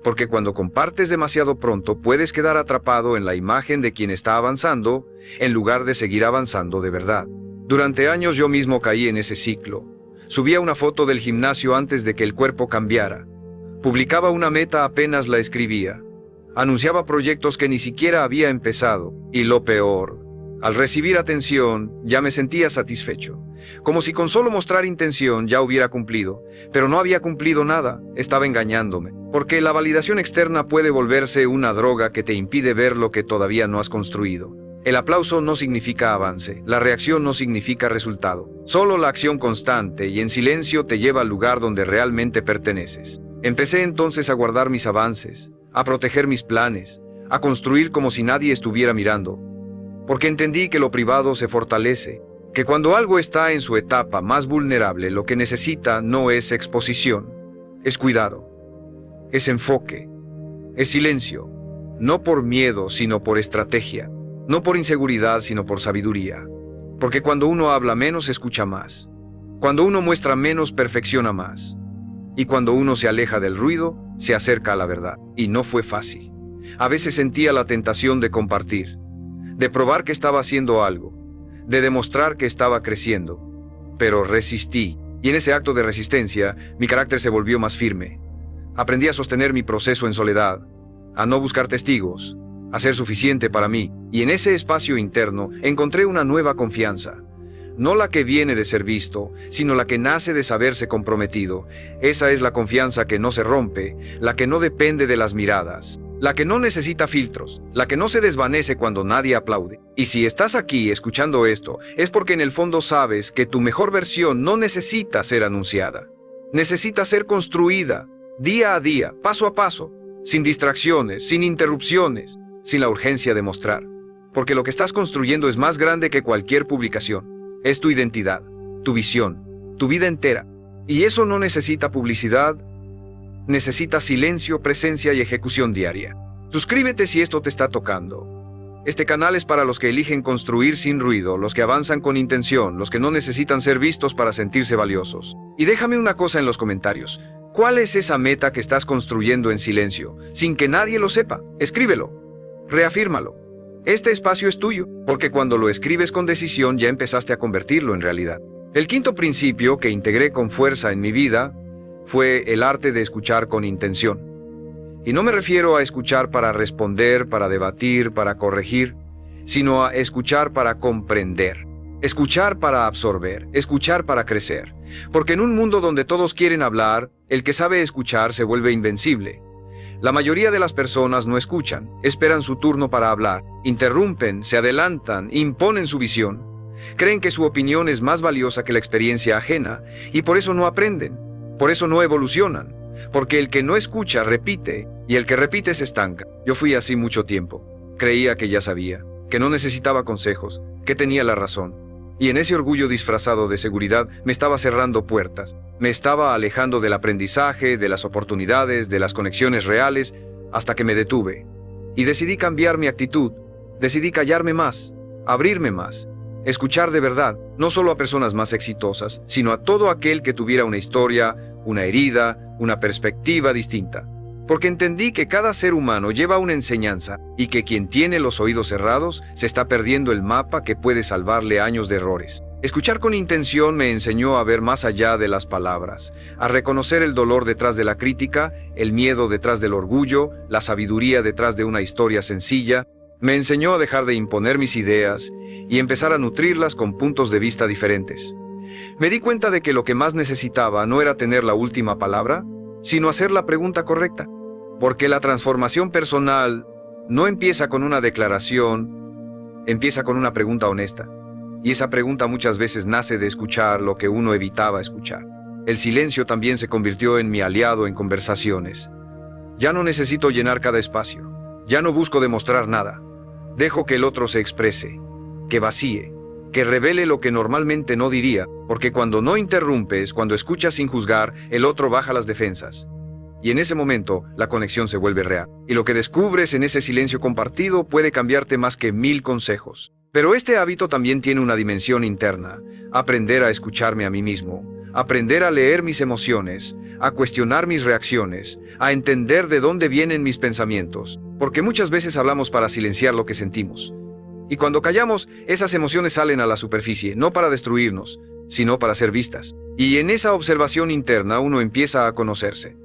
Porque cuando compartes demasiado pronto puedes quedar atrapado en la imagen de quien está avanzando, en lugar de seguir avanzando de verdad. Durante años yo mismo caí en ese ciclo. Subía una foto del gimnasio antes de que el cuerpo cambiara. Publicaba una meta apenas la escribía. Anunciaba proyectos que ni siquiera había empezado. Y lo peor, al recibir atención, ya me sentía satisfecho. Como si con solo mostrar intención ya hubiera cumplido. Pero no había cumplido nada, estaba engañándome. Porque la validación externa puede volverse una droga que te impide ver lo que todavía no has construido. El aplauso no significa avance, la reacción no significa resultado. Solo la acción constante y en silencio te lleva al lugar donde realmente perteneces. Empecé entonces a guardar mis avances, a proteger mis planes, a construir como si nadie estuviera mirando. Porque entendí que lo privado se fortalece, que cuando algo está en su etapa más vulnerable, lo que necesita no es exposición, es cuidado, es enfoque, es silencio, no por miedo, sino por estrategia, no por inseguridad, sino por sabiduría. Porque cuando uno habla menos, escucha más. Cuando uno muestra menos, perfecciona más. Y cuando uno se aleja del ruido, se acerca a la verdad. Y no fue fácil. A veces sentía la tentación de compartir, de probar que estaba haciendo algo, de demostrar que estaba creciendo. Pero resistí, y en ese acto de resistencia, mi carácter se volvió más firme. Aprendí a sostener mi proceso en soledad, a no buscar testigos, a ser suficiente para mí, y en ese espacio interno encontré una nueva confianza. No la que viene de ser visto, sino la que nace de saberse comprometido. Esa es la confianza que no se rompe, la que no depende de las miradas, la que no necesita filtros, la que no se desvanece cuando nadie aplaude. Y si estás aquí escuchando esto, es porque en el fondo sabes que tu mejor versión no necesita ser anunciada. Necesita ser construida, día a día, paso a paso, sin distracciones, sin interrupciones, sin la urgencia de mostrar. Porque lo que estás construyendo es más grande que cualquier publicación. Es tu identidad, tu visión, tu vida entera. Y eso no necesita publicidad, necesita silencio, presencia y ejecución diaria. Suscríbete si esto te está tocando. Este canal es para los que eligen construir sin ruido, los que avanzan con intención, los que no necesitan ser vistos para sentirse valiosos. Y déjame una cosa en los comentarios. ¿Cuál es esa meta que estás construyendo en silencio, sin que nadie lo sepa? Escríbelo. Reafírmalo. Este espacio es tuyo, porque cuando lo escribes con decisión ya empezaste a convertirlo en realidad. El quinto principio que integré con fuerza en mi vida fue el arte de escuchar con intención. Y no me refiero a escuchar para responder, para debatir, para corregir, sino a escuchar para comprender. Escuchar para absorber, escuchar para crecer. Porque en un mundo donde todos quieren hablar, el que sabe escuchar se vuelve invencible. La mayoría de las personas no escuchan, esperan su turno para hablar, interrumpen, se adelantan, imponen su visión. Creen que su opinión es más valiosa que la experiencia ajena, y por eso no aprenden, por eso no evolucionan, porque el que no escucha repite, y el que repite se estanca. Yo fui así mucho tiempo. Creía que ya sabía, que no necesitaba consejos, que tenía la razón. Y en ese orgullo disfrazado de seguridad me estaba cerrando puertas, me estaba alejando del aprendizaje, de las oportunidades, de las conexiones reales, hasta que me detuve. Y decidí cambiar mi actitud, decidí callarme más, abrirme más, escuchar de verdad, no solo a personas más exitosas, sino a todo aquel que tuviera una historia, una herida, una perspectiva distinta. Porque entendí que cada ser humano lleva una enseñanza y que quien tiene los oídos cerrados se está perdiendo el mapa que puede salvarle años de errores. Escuchar con intención me enseñó a ver más allá de las palabras, a reconocer el dolor detrás de la crítica, el miedo detrás del orgullo, la sabiduría detrás de una historia sencilla. Me enseñó a dejar de imponer mis ideas y empezar a nutrirlas con puntos de vista diferentes. Me di cuenta de que lo que más necesitaba no era tener la última palabra, sino hacer la pregunta correcta. Porque la transformación personal no empieza con una declaración, empieza con una pregunta honesta. Y esa pregunta muchas veces nace de escuchar lo que uno evitaba escuchar. El silencio también se convirtió en mi aliado en conversaciones. Ya no necesito llenar cada espacio. Ya no busco demostrar nada. Dejo que el otro se exprese, que vacíe, que revele lo que normalmente no diría, porque cuando no interrumpes, cuando escuchas sin juzgar, el otro baja las defensas. Y en ese momento, la conexión se vuelve real. Y lo que descubres en ese silencio compartido puede cambiarte más que 1000 consejos. Pero este hábito también tiene una dimensión interna: aprender a escucharme a mí mismo, aprender a leer mis emociones, a cuestionar mis reacciones, a entender de dónde vienen mis pensamientos, porque muchas veces hablamos para silenciar lo que sentimos. Y cuando callamos, esas emociones salen a la superficie, no para destruirnos, sino para ser vistas. Y en esa observación interna uno empieza a conocerse,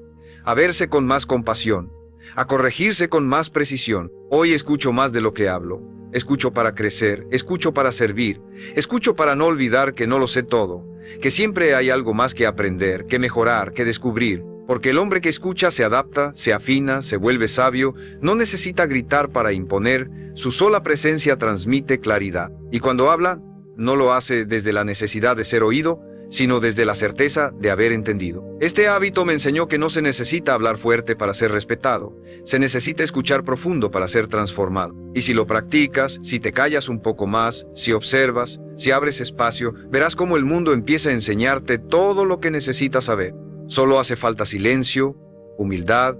a verse con más compasión, a corregirse con más precisión. Hoy escucho más de lo que hablo. Escucho para crecer, escucho para servir, escucho para no olvidar que no lo sé todo, que siempre hay algo más que aprender, que mejorar, que descubrir, porque el hombre que escucha se adapta, se afina, se vuelve sabio, no necesita gritar para imponer, su sola presencia transmite claridad, y cuando habla, no lo hace desde la necesidad de ser oído, sino desde la certeza de haber entendido. Este hábito me enseñó que no se necesita hablar fuerte para ser respetado, se necesita escuchar profundo para ser transformado. Y si lo practicas, si te callas un poco más, si observas, si abres espacio, verás cómo el mundo empieza a enseñarte todo lo que necesitas saber. Solo hace falta silencio, humildad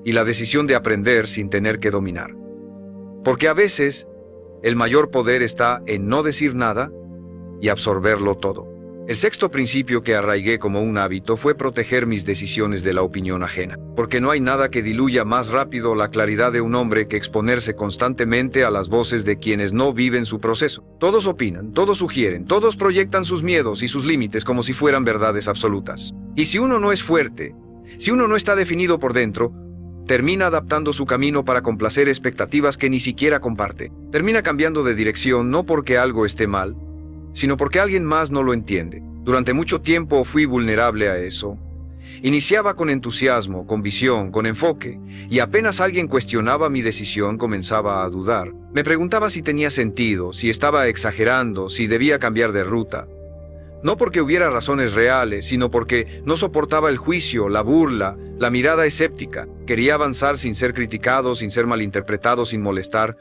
y la decisión de aprender sin tener que dominar. Porque a veces, el mayor poder está en no decir nada y absorberlo todo. El sexto principio que arraigué como un hábito fue proteger mis decisiones de la opinión ajena, porque no hay nada que diluya más rápido la claridad de un hombre que exponerse constantemente a las voces de quienes no viven su proceso. Todos opinan, todos sugieren, todos proyectan sus miedos y sus límites como si fueran verdades absolutas. Y si uno no es fuerte, si uno no está definido por dentro, termina adaptando su camino para complacer expectativas que ni siquiera comparte. Termina cambiando de dirección no porque algo esté mal, sino porque alguien más no lo entiende. Durante mucho tiempo fui vulnerable a eso. Iniciaba con entusiasmo, con visión, con enfoque, y apenas alguien cuestionaba mi decisión comenzaba a dudar. Me preguntaba si tenía sentido, si estaba exagerando, si debía cambiar de ruta. No porque hubiera razones reales, sino porque no soportaba el juicio, la burla, la mirada escéptica. Quería avanzar sin ser criticado, sin ser malinterpretado, sin molestar.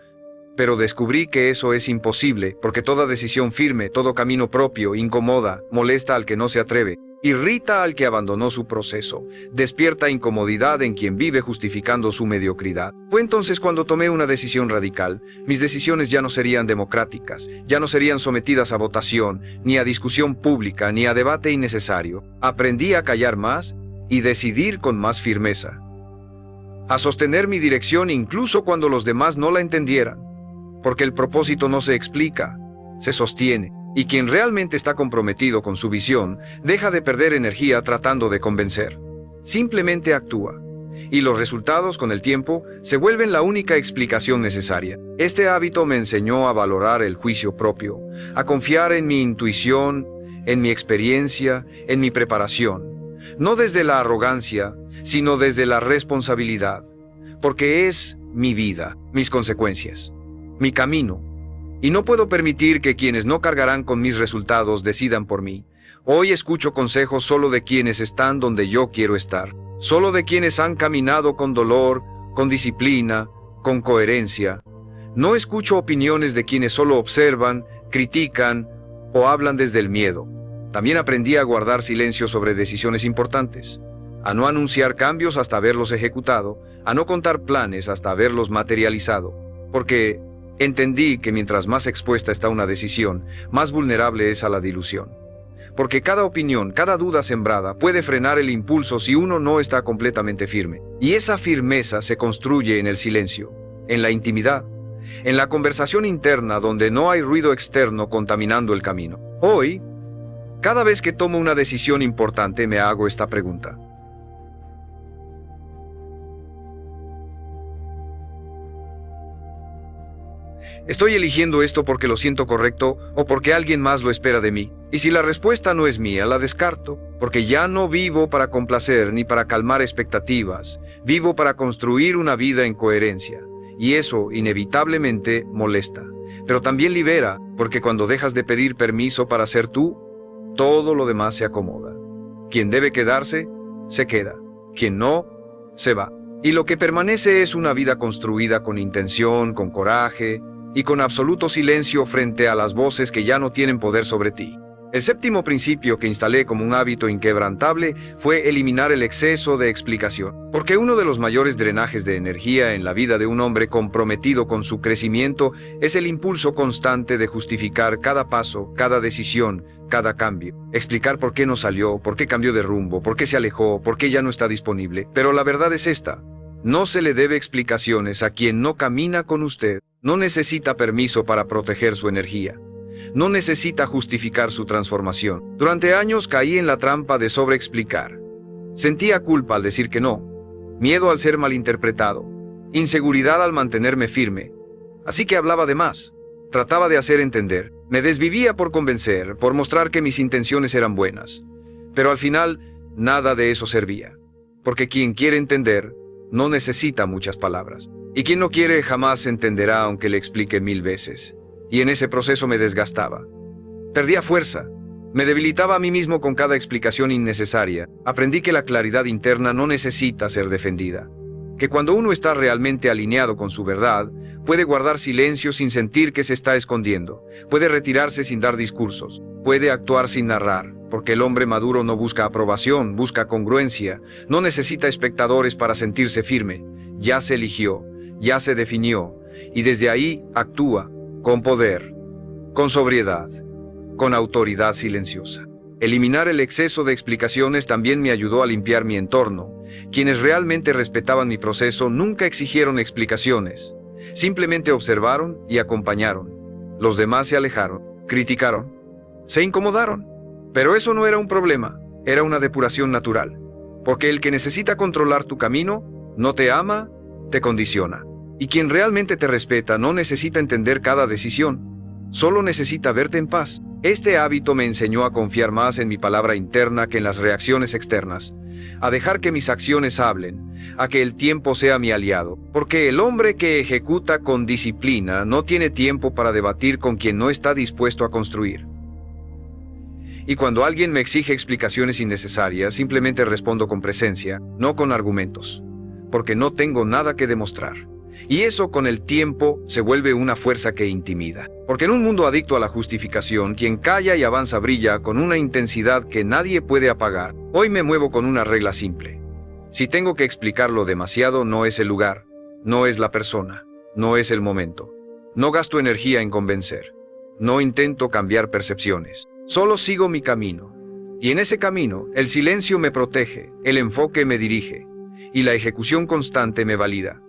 Pero descubrí que eso es imposible, porque toda decisión firme, todo camino propio, incomoda, molesta al que no se atreve, irrita al que abandonó su proceso, despierta incomodidad en quien vive justificando su mediocridad. Fue entonces cuando tomé una decisión radical. Mis decisiones ya no serían democráticas, ya no serían sometidas a votación, ni a discusión pública, ni a debate innecesario. Aprendí a callar más y decidir con más firmeza, a sostener mi dirección incluso cuando los demás no la entendieran. Porque el propósito no se explica, se sostiene, y quien realmente está comprometido con su visión, deja de perder energía tratando de convencer. Simplemente actúa, y los resultados con el tiempo se vuelven la única explicación necesaria. Este hábito me enseñó a valorar el juicio propio, a confiar en mi intuición, en mi experiencia, en mi preparación, no desde la arrogancia, sino desde la responsabilidad, porque es mi vida, mis consecuencias, mi camino, y no puedo permitir que quienes no cargarán con mis resultados decidan por mí. Hoy escucho consejos solo de quienes están donde yo quiero estar, solo de quienes han caminado con dolor, con disciplina, con coherencia. No escucho opiniones de quienes solo observan, critican o hablan desde el miedo. También aprendí a guardar silencio sobre decisiones importantes, a no anunciar cambios hasta haberlos ejecutado, a no contar planes hasta haberlos materializado, porque entendí que mientras más expuesta está una decisión, más vulnerable es a la dilución. Porque cada opinión, cada duda sembrada puede frenar el impulso si uno no está completamente firme. Y esa firmeza se construye en el silencio, en la intimidad, en la conversación interna donde no hay ruido externo contaminando el camino. Hoy, cada vez que tomo una decisión importante me hago esta pregunta: ¿Estoy eligiendo esto porque lo siento correcto o porque alguien más lo espera de mí? Y si la respuesta no es mía, la descarto, porque ya no vivo para complacer ni para calmar expectativas, vivo para construir una vida en coherencia. Y eso, inevitablemente, molesta. Pero también libera, porque cuando dejas de pedir permiso para ser tú, todo lo demás se acomoda. Quien debe quedarse, se queda. Quien no, se va. Y lo que permanece es una vida construida con intención, con coraje y con absoluto silencio frente a las voces que ya no tienen poder sobre ti. El séptimo principio que instalé como un hábito inquebrantable fue eliminar el exceso de explicación. Porque uno de los mayores drenajes de energía en la vida de un hombre comprometido con su crecimiento es el impulso constante de justificar cada paso, cada decisión, cada cambio. Explicar por qué no salió, por qué cambió de rumbo, por qué se alejó, por qué ya no está disponible. Pero la verdad es esta: no se le debe explicaciones a quien no camina con usted. No necesita permiso para proteger su energía. No necesita justificar su transformación. Durante años caí en la trampa de sobreexplicar. Sentía culpa al decir que no, miedo al ser malinterpretado, inseguridad al mantenerme firme. Así que hablaba de más. Trataba de hacer entender. Me desvivía por convencer, por mostrar que mis intenciones eran buenas. Pero al final, nada de eso servía. Porque quien quiere entender, no necesita muchas palabras. Y quien no quiere jamás entenderá aunque le explique 1000 veces. Y en ese proceso me desgastaba. Perdía fuerza. Me debilitaba a mí mismo con cada explicación innecesaria. Aprendí que la claridad interna no necesita ser defendida. Que cuando uno está realmente alineado con su verdad, puede guardar silencio sin sentir que se está escondiendo. Puede retirarse sin dar discursos. Puede actuar sin narrar. Porque el hombre maduro no busca aprobación, busca congruencia. No necesita espectadores para sentirse firme. Ya se eligió, ya se definió. Y desde ahí actúa. Con poder, con sobriedad, con autoridad silenciosa. Eliminar el exceso de explicaciones también me ayudó a limpiar mi entorno. Quienes realmente respetaban mi proceso nunca exigieron explicaciones. Simplemente observaron y acompañaron. Los demás se alejaron, criticaron, se incomodaron. Pero eso no era un problema, era una depuración natural. Porque el que necesita controlar tu camino, no te ama, te condiciona. Y quien realmente te respeta no necesita entender cada decisión, solo necesita verte en paz. Este hábito me enseñó a confiar más en mi palabra interna que en las reacciones externas, a dejar que mis acciones hablen, a que el tiempo sea mi aliado, porque el hombre que ejecuta con disciplina no tiene tiempo para debatir con quien no está dispuesto a construir. Y cuando alguien me exige explicaciones innecesarias, simplemente respondo con presencia, no con argumentos, porque no tengo nada que demostrar. Y eso con el tiempo se vuelve una fuerza que intimida. Porque en un mundo adicto a la justificación, quien calla y avanza brilla con una intensidad que nadie puede apagar. Hoy me muevo con una regla simple. Si tengo que explicarlo demasiado, no es el lugar, no es la persona, no es el momento. No gasto energía en convencer. No intento cambiar percepciones. Solo sigo mi camino. Y en ese camino, el silencio me protege, el enfoque me dirige, y la ejecución constante me valida.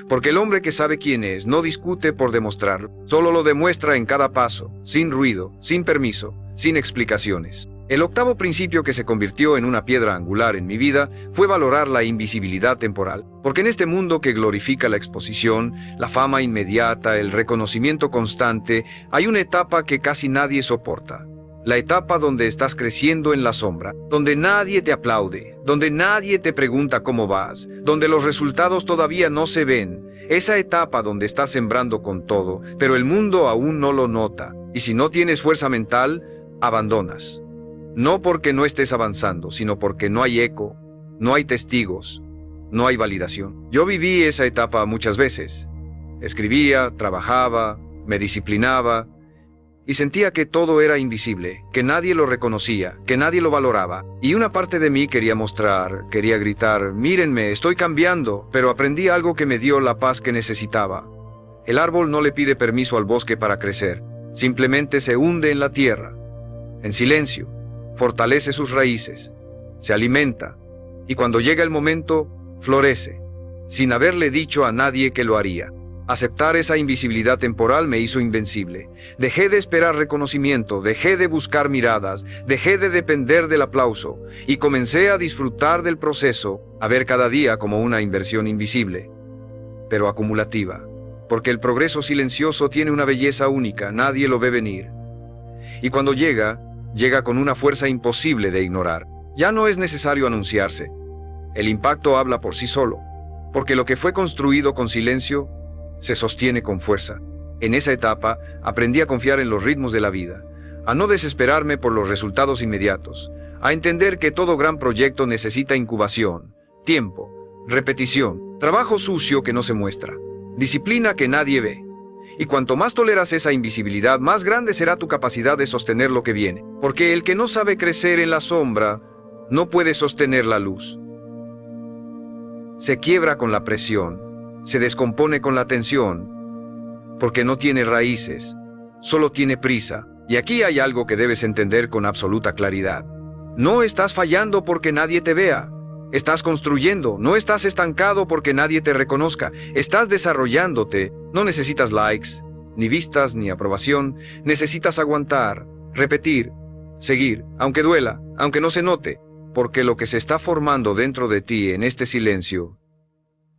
Porque el hombre que sabe quién es no discute por demostrar, solo lo demuestra en cada paso, sin ruido, sin permiso, sin explicaciones. El octavo principio que se convirtió en una piedra angular en mi vida fue valorar la invisibilidad temporal. Porque en este mundo que glorifica la exposición, la fama inmediata, el reconocimiento constante, hay una etapa que casi nadie soporta. La etapa donde estás creciendo en la sombra, donde nadie te aplaude, donde nadie te pregunta cómo vas, donde los resultados todavía no se ven. Esa etapa donde estás sembrando con todo, pero el mundo aún no lo nota. Y si no tienes fuerza mental, abandonas. No porque no estés avanzando, sino porque no hay eco, no hay testigos, no hay validación. Yo viví esa etapa muchas veces. Escribía, trabajaba, me disciplinaba, y sentía que todo era invisible, que nadie lo reconocía, que nadie lo valoraba. Y una parte de mí quería mostrar, quería gritar, mírenme, estoy cambiando, pero aprendí algo que me dio la paz que necesitaba. El árbol no le pide permiso al bosque para crecer, simplemente se hunde en la tierra, en silencio, fortalece sus raíces, se alimenta, y cuando llega el momento, florece, sin haberle dicho a nadie que lo haría. Aceptar esa invisibilidad temporal me hizo invencible. Dejé de esperar reconocimiento, dejé de buscar miradas, dejé de depender del aplauso y comencé a disfrutar del proceso, a ver cada día como una inversión invisible, pero acumulativa. porque el progreso silencioso tiene una belleza única, nadie lo ve venir. Y cuando llega, llega con una fuerza imposible de ignorar. Ya no es necesario anunciarse. El impacto habla por sí solo, porque lo que fue construido con silencio se sostiene con fuerza. En esa etapa, aprendí a confiar en los ritmos de la vida, a no desesperarme por los resultados inmediatos, a entender que todo gran proyecto necesita incubación, tiempo, repetición, trabajo sucio que no se muestra, disciplina que nadie ve. Y cuanto más toleras esa invisibilidad, más grande será tu capacidad de sostener lo que viene, porque el que no sabe crecer en la sombra, no puede sostener la luz. Se quiebra con la presión, se descompone con la tensión, porque no tiene raíces, solo tiene prisa. Y aquí hay algo que debes entender con absoluta claridad. No estás fallando porque nadie te vea. Estás construyendo, no estás estancado porque nadie te reconozca. Estás desarrollándote. No necesitas likes, ni vistas, ni aprobación. Necesitas aguantar, repetir, seguir, aunque duela, aunque no se note, porque lo que se está formando dentro de ti en este silencio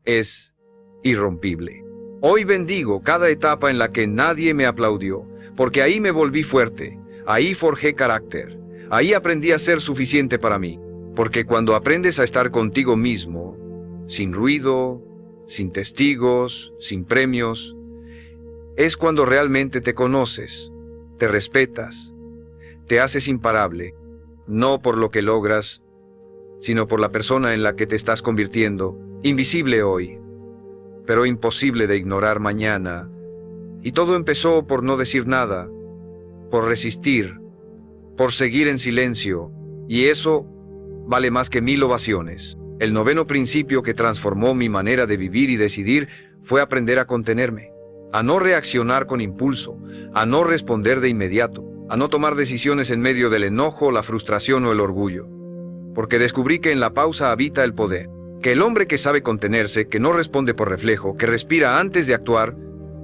es irrompible. Hoy bendigo cada etapa en la que nadie me aplaudió, porque ahí me volví fuerte, ahí forjé carácter, ahí aprendí a ser suficiente para mí, porque cuando aprendes a estar contigo mismo, sin ruido, sin testigos, sin premios, es cuando realmente te conoces, te respetas, te haces imparable, no por lo que logras, sino por la persona en la que te estás convirtiendo, invisible hoy, pero imposible de ignorar mañana. Y todo empezó por no decir nada, por resistir, por seguir en silencio, y eso vale más que 1000 ovaciones. El noveno principio que transformó mi manera de vivir y decidir fue aprender a contenerme, a no reaccionar con impulso, a no responder de inmediato, a no tomar decisiones en medio del enojo, la frustración o el orgullo. Porque descubrí que en la pausa habita el poder, que el hombre que sabe contenerse, que no responde por reflejo, que respira antes de actuar,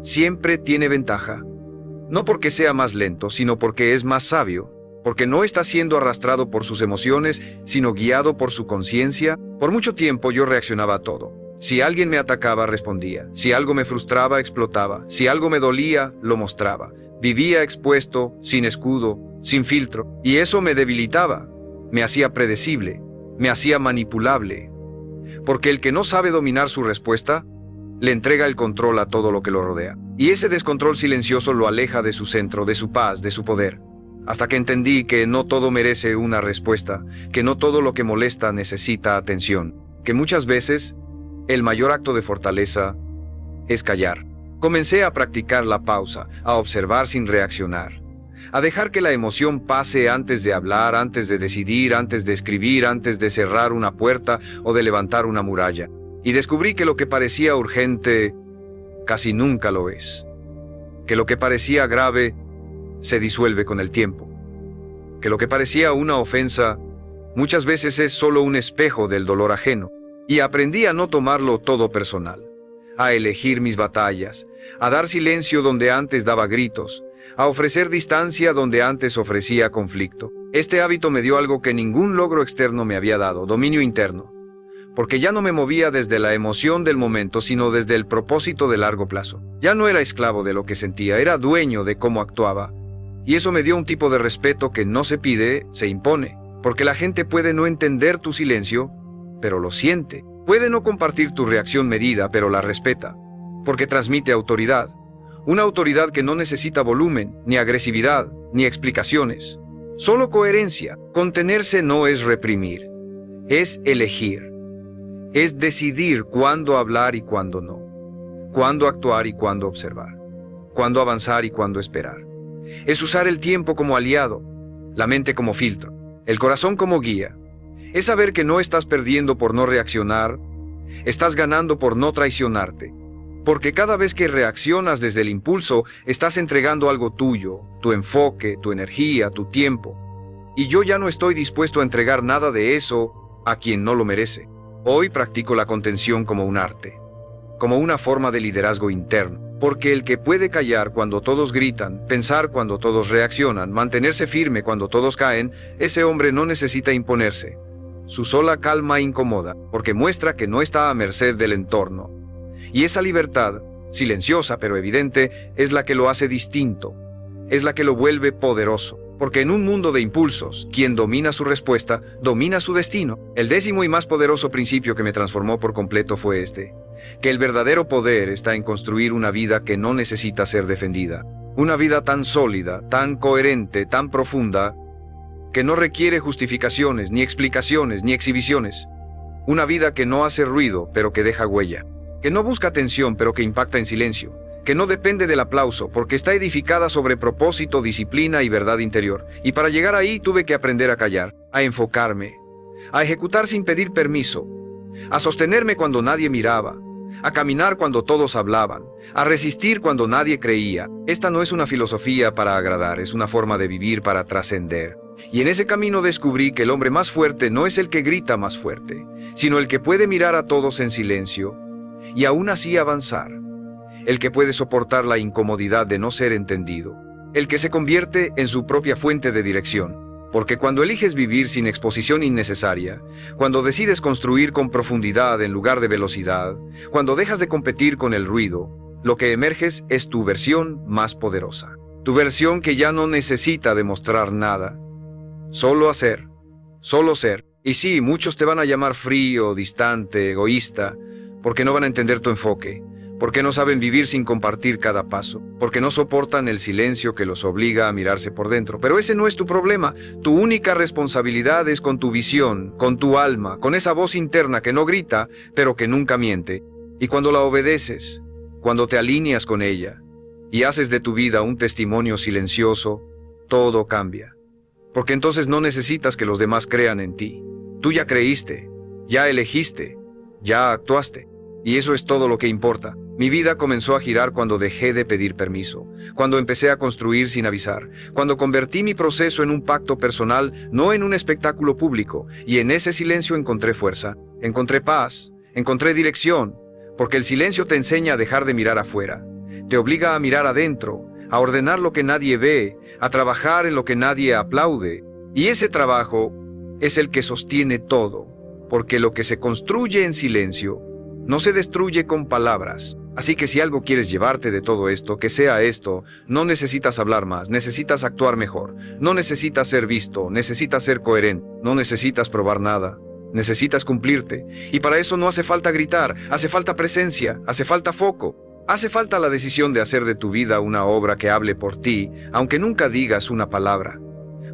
siempre tiene ventaja. No porque sea más lento, sino porque es más sabio, porque no está siendo arrastrado por sus emociones, sino guiado por su conciencia. Por mucho tiempo yo reaccionaba a todo. Si alguien me atacaba, respondía. Si algo me frustraba, explotaba. Si algo me dolía, lo mostraba. Vivía expuesto, sin escudo, sin filtro. Y eso me debilitaba, me hacía predecible, me hacía manipulable. Porque el que no sabe dominar su respuesta, le entrega el control a todo lo que lo rodea. Y ese descontrol silencioso lo aleja de su centro, de su paz, de su poder. Hasta que entendí que no todo merece una respuesta, que no todo lo que molesta necesita atención, que muchas veces el mayor acto de fortaleza es callar. Comencé a practicar la pausa, a observar sin reaccionar, a dejar que la emoción pase antes de hablar, antes de decidir, antes de escribir, antes de cerrar una puerta o de levantar una muralla. Y descubrí que lo que parecía urgente casi nunca lo es, que lo que parecía grave se disuelve con el tiempo, que lo que parecía una ofensa muchas veces es solo un espejo del dolor ajeno. Y aprendí a no tomarlo todo personal, a elegir mis batallas, a dar silencio donde antes daba gritos, a ofrecer distancia donde antes ofrecía conflicto. Este hábito me dio algo que ningún logro externo me había dado, dominio interno, porque ya no me movía desde la emoción del momento, sino desde el propósito de largo plazo. Ya no era esclavo de lo que sentía, era dueño de cómo actuaba. Y eso me dio un tipo de respeto que no se pide, se impone, porque la gente puede no entender tu silencio, pero lo siente. Puede no compartir tu reacción medida, pero la respeta, porque transmite autoridad. Una autoridad que no necesita volumen, ni agresividad, ni explicaciones. Solo coherencia. Contenerse no es reprimir, es elegir. Es decidir cuándo hablar y cuándo no. Cuándo actuar y cuándo observar. Cuándo avanzar y cuándo esperar. Es usar el tiempo como aliado, la mente como filtro, el corazón como guía. Es saber que no estás perdiendo por no reaccionar, estás ganando por no traicionarte. Porque cada vez que reaccionas desde el impulso, estás entregando algo tuyo, tu enfoque, tu energía, tu tiempo. Y yo ya no estoy dispuesto a entregar nada de eso a quien no lo merece. Hoy practico la contención como un arte, como una forma de liderazgo interno. Porque el que puede callar cuando todos gritan, pensar cuando todos reaccionan, mantenerse firme cuando todos caen, ese hombre no necesita imponerse. Su sola calma incomoda, porque muestra que no está a merced del entorno. Y esa libertad silenciosa pero evidente, es la que lo hace distinto, es la que lo vuelve poderoso. Porque en un mundo de impulsos, quien domina su respuesta, domina su destino. El 10º y más poderoso principio que me transformó por completo fue este: que el verdadero poder está en construir una vida que no necesita ser defendida. Una vida tan sólida, tan coherente, tan profunda, que no requiere justificaciones, ni explicaciones, ni exhibiciones. Una vida que no hace ruido, pero que deja huella. Que no busca atención, pero que impacta en silencio. Que no depende del aplauso, porque está edificada sobre propósito, disciplina y verdad interior. Y para llegar ahí tuve que aprender a callar, a enfocarme, a ejecutar sin pedir permiso, a sostenerme cuando nadie miraba, a caminar cuando todos hablaban, a resistir cuando nadie creía. Esta no es una filosofía para agradar, es una forma de vivir para trascender. Y en ese camino descubrí que el hombre más fuerte no es el que grita más fuerte, sino el que puede mirar a todos en silencio y aún así avanzar. El que puede soportar la incomodidad de no ser entendido, el que se convierte en su propia fuente de dirección. Porque cuando eliges vivir sin exposición innecesaria, cuando decides construir con profundidad en lugar de velocidad, cuando dejas de competir con el ruido, lo que emerges es tu versión más poderosa. Tu versión que ya no necesita demostrar nada, solo hacer, solo ser. Y sí, muchos te van a llamar frío, distante, egoísta, porque no van a entender tu enfoque. Porque no saben vivir sin compartir cada paso, porque no soportan el silencio que los obliga a mirarse por dentro. Pero ese no es tu problema. Tu única responsabilidad es con tu visión, con tu alma, con esa voz interna que no grita, pero que nunca miente. Y cuando la obedeces, cuando te alineas con ella, y haces de tu vida un testimonio silencioso, todo cambia. Porque entonces no necesitas que los demás crean en ti. Tú ya creíste, ya elegiste, ya actuaste. Y eso es todo lo que importa. Mi vida comenzó a girar cuando dejé de pedir permiso, cuando empecé a construir sin avisar, cuando convertí mi proceso en un pacto personal, no en un espectáculo público, y en ese silencio encontré fuerza, encontré paz, encontré dirección, porque el silencio te enseña a dejar de mirar afuera, te obliga a mirar adentro, a ordenar lo que nadie ve, a trabajar en lo que nadie aplaude, y ese trabajo es el que sostiene todo, porque lo que se construye en silencio no se destruye con palabras. Así que si algo quieres llevarte de todo esto, que sea esto: no necesitas hablar más, necesitas actuar mejor. No necesitas ser visto, necesitas ser coherente. No necesitas probar nada, necesitas cumplirte. Y para eso no hace falta gritar, hace falta presencia, hace falta foco. Hace falta la decisión de hacer de tu vida una obra que hable por ti, aunque nunca digas una palabra.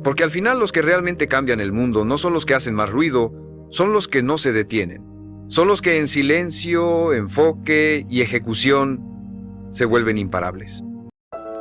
Porque al final los que realmente cambian el mundo no son los que hacen más ruido, son los que no se detienen. Son los que en silencio, enfoque y ejecución se vuelven imparables.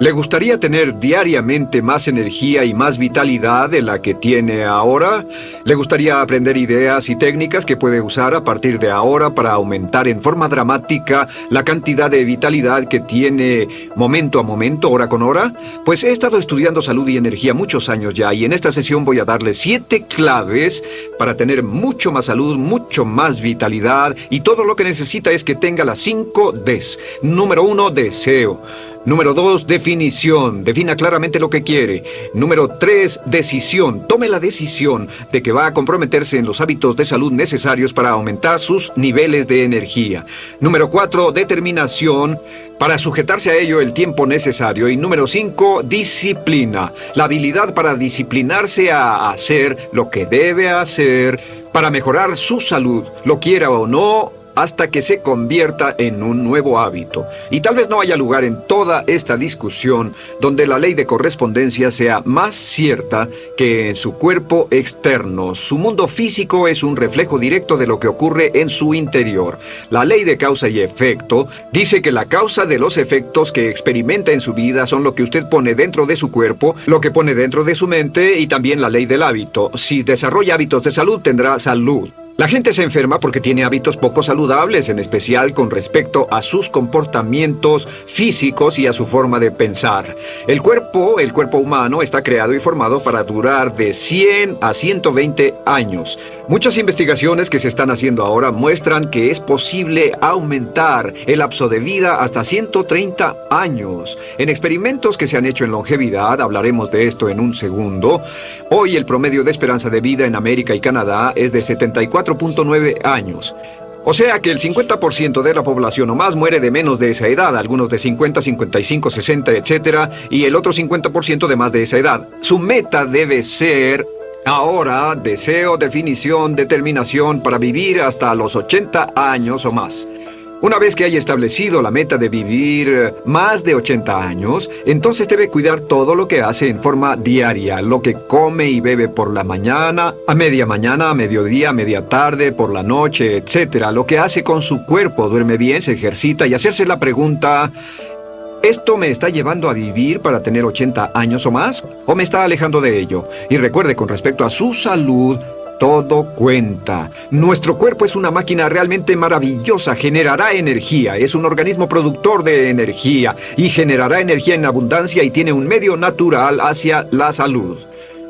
¿Le gustaría tener diariamente más energía y más vitalidad de la que tiene ahora? ¿Le gustaría aprender ideas y técnicas que puede usar a partir de ahora para aumentar en forma dramática la cantidad de vitalidad que tiene momento a momento, hora con hora? Pues he estado estudiando salud y energía muchos años ya, y en esta sesión voy a darle 7 claves para tener mucho más salud, mucho más vitalidad, y todo lo que necesita es que tenga las 5 Ds. Número 1, deseo. Número 2, definición. Defina claramente lo que quiere. Número 3, decisión. Tome la decisión de que va a comprometerse en los hábitos de salud necesarios para aumentar sus niveles de energía. Número 4, determinación, para sujetarse a ello el tiempo necesario. Y número 5, disciplina. La habilidad para disciplinarse a hacer lo que debe hacer para mejorar su salud, lo quiera o no, hasta que se convierta en un nuevo hábito. Y tal vez no haya lugar en toda esta discusión donde la ley de correspondencia sea más cierta que en su cuerpo externo. Su mundo físico es un reflejo directo de lo que ocurre en su interior. La ley de causa y efecto dice que la causa de los efectos que experimenta en su vida son lo que usted pone dentro de su cuerpo, lo que pone dentro de su mente, y también la ley del hábito. Si desarrolla hábitos de salud, tendrá salud. La gente se enferma porque tiene hábitos poco saludables, en especial con respecto a sus comportamientos físicos y a su forma de pensar. El cuerpo humano está creado y formado para durar de 100 a 120 años. Muchas investigaciones que se están haciendo ahora muestran que es posible aumentar el lapso de vida hasta 130 años. En experimentos que se han hecho en longevidad, hablaremos de esto en un segundo, hoy el promedio de esperanza de vida en América y Canadá es de 74.9 años. O sea que el 50% de la población o más muere de menos de esa edad, algunos de 50, 55, 60, etcétera, y el otro 50% de más de esa edad. Su meta debe ser ahora deseo, definición, determinación para vivir hasta los 80 años o más. Una vez que haya establecido la meta de vivir más de 80 años, entonces debe cuidar todo lo que hace en forma diaria, lo que come y bebe por la mañana, a mediodía, a media tarde, por la noche, etcétera. Lo que hace con su cuerpo, duerme bien, se ejercita y hacerse la pregunta: ¿esto me está llevando a vivir para tener 80 años o más? ¿O me está alejando de ello? Y recuerde, con respecto a su salud, todo cuenta. Nuestro cuerpo es una máquina realmente maravillosa, generará energía, es un organismo productor de energía y generará energía en abundancia y tiene un medio natural hacia la salud.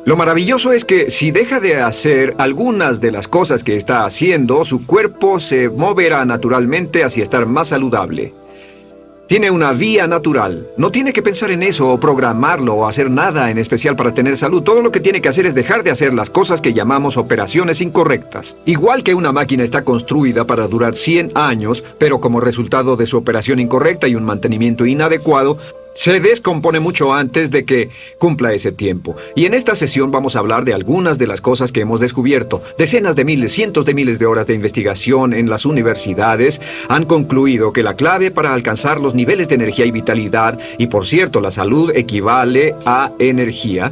Lo maravilloso es que si deja de hacer algunas de las cosas que está haciendo, su cuerpo se moverá naturalmente hacia estar más saludable. Tiene una vía natural. No tiene que pensar en eso o programarlo o hacer nada en especial para tener salud. Todo lo que tiene que hacer es dejar de hacer las cosas que llamamos operaciones incorrectas. Igual que una máquina está construida para durar 100 años, pero como resultado de su operación incorrecta y un mantenimiento inadecuado, se descompone mucho antes de que cumpla ese tiempo. Y en esta sesión vamos a hablar de algunas de las cosas que hemos descubierto. Decenas de miles, cientos de miles de horas de investigación en las universidades han concluido que la clave para alcanzar los niveles de energía y vitalidad, y por cierto, la salud equivale a energía,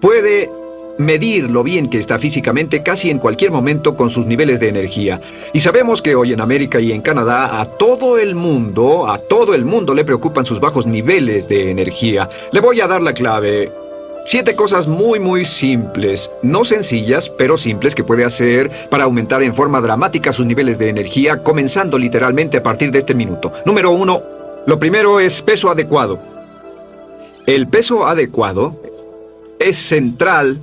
puede medir lo bien que está físicamente casi en cualquier momento con sus niveles de energía. Y sabemos que hoy en América y en Canadá a todo el mundo le preocupan sus bajos niveles de energía. Le voy a dar la clave. 7 cosas muy simples, no sencillas, pero simples que puede hacer para aumentar en forma dramática sus niveles de energía, comenzando literalmente a partir de este minuto. Número 1, lo primero es peso adecuado. El peso adecuado es central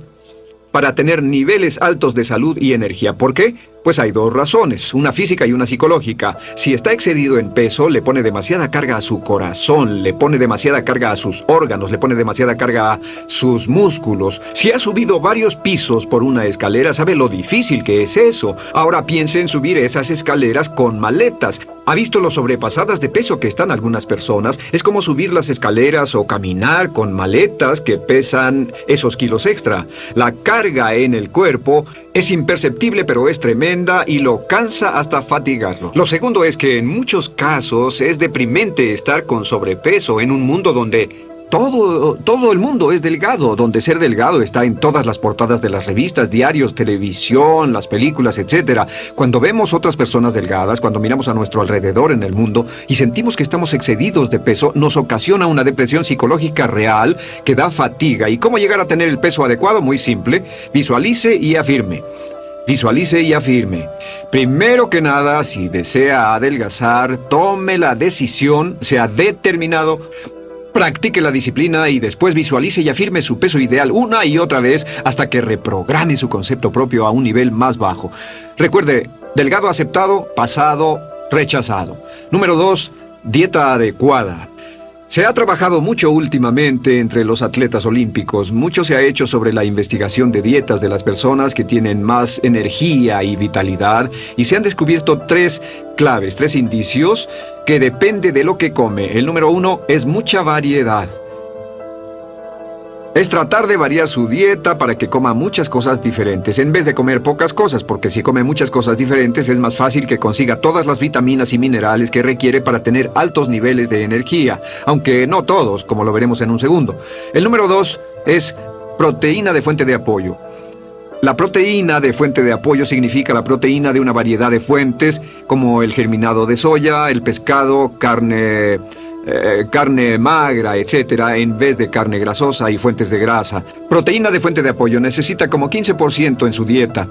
para tener niveles altos de salud y energía. ¿Por qué? Pues hay 2 razones, una física y una psicológica. Si está excedido en peso, le pone demasiada carga a su corazón, le pone demasiada carga a sus órganos, le pone demasiada carga a sus músculos. Si ha subido varios pisos por una escalera, sabe lo difícil que es eso. Ahora piense en subir esas escaleras con maletas. ¿Ha visto lo sobrepasadas de peso que están algunas personas? Es como subir las escaleras o caminar con maletas que pesan esos kilos extra. La carga en el cuerpo es imperceptible, pero es tremenda y lo cansa hasta fatigarlo. Lo segundo es que en muchos casos es deprimente estar con sobrepeso en un mundo donde todo el mundo es delgado, donde ser delgado está en todas las portadas de las revistas, diarios, televisión, las películas, etc. Cuando vemos otras personas delgadas, cuando miramos a nuestro alrededor en el mundo y sentimos que estamos excedidos de peso, nos ocasiona una depresión psicológica real que da fatiga. ¿Y cómo llegar a tener el peso adecuado? Muy simple, visualice y afirme. Visualice y afirme. Primero que nada, si desea adelgazar, tome la decisión, sea determinado, practique la disciplina y después visualice y afirme su peso ideal una y otra vez hasta que reprograme su concepto propio a un nivel más bajo. Recuerde, delgado aceptado, pasado, rechazado. Número 2, dieta adecuada. Se ha trabajado mucho últimamente entre los atletas olímpicos. Mucho se ha hecho sobre la investigación de dietas de las personas que tienen más energía y vitalidad y se han descubierto 3 claves, 3 indicios que depende de lo que come. El número 1 es mucha variedad. Es tratar de variar su dieta para que coma muchas cosas diferentes, en vez de comer pocas cosas, porque si come muchas cosas diferentes es más fácil que consiga todas las vitaminas y minerales que requiere para tener altos niveles de energía, aunque no todos, como lo veremos en un segundo. El número 2 es proteína de fuente de apoyo. La proteína de fuente de apoyo significa la proteína de una variedad de fuentes, como el germinado de soya, el pescado, carne magra, etcétera, en vez de carne grasosa y fuentes de grasa. Proteína de fuente de apoyo necesita como 15% en su dieta.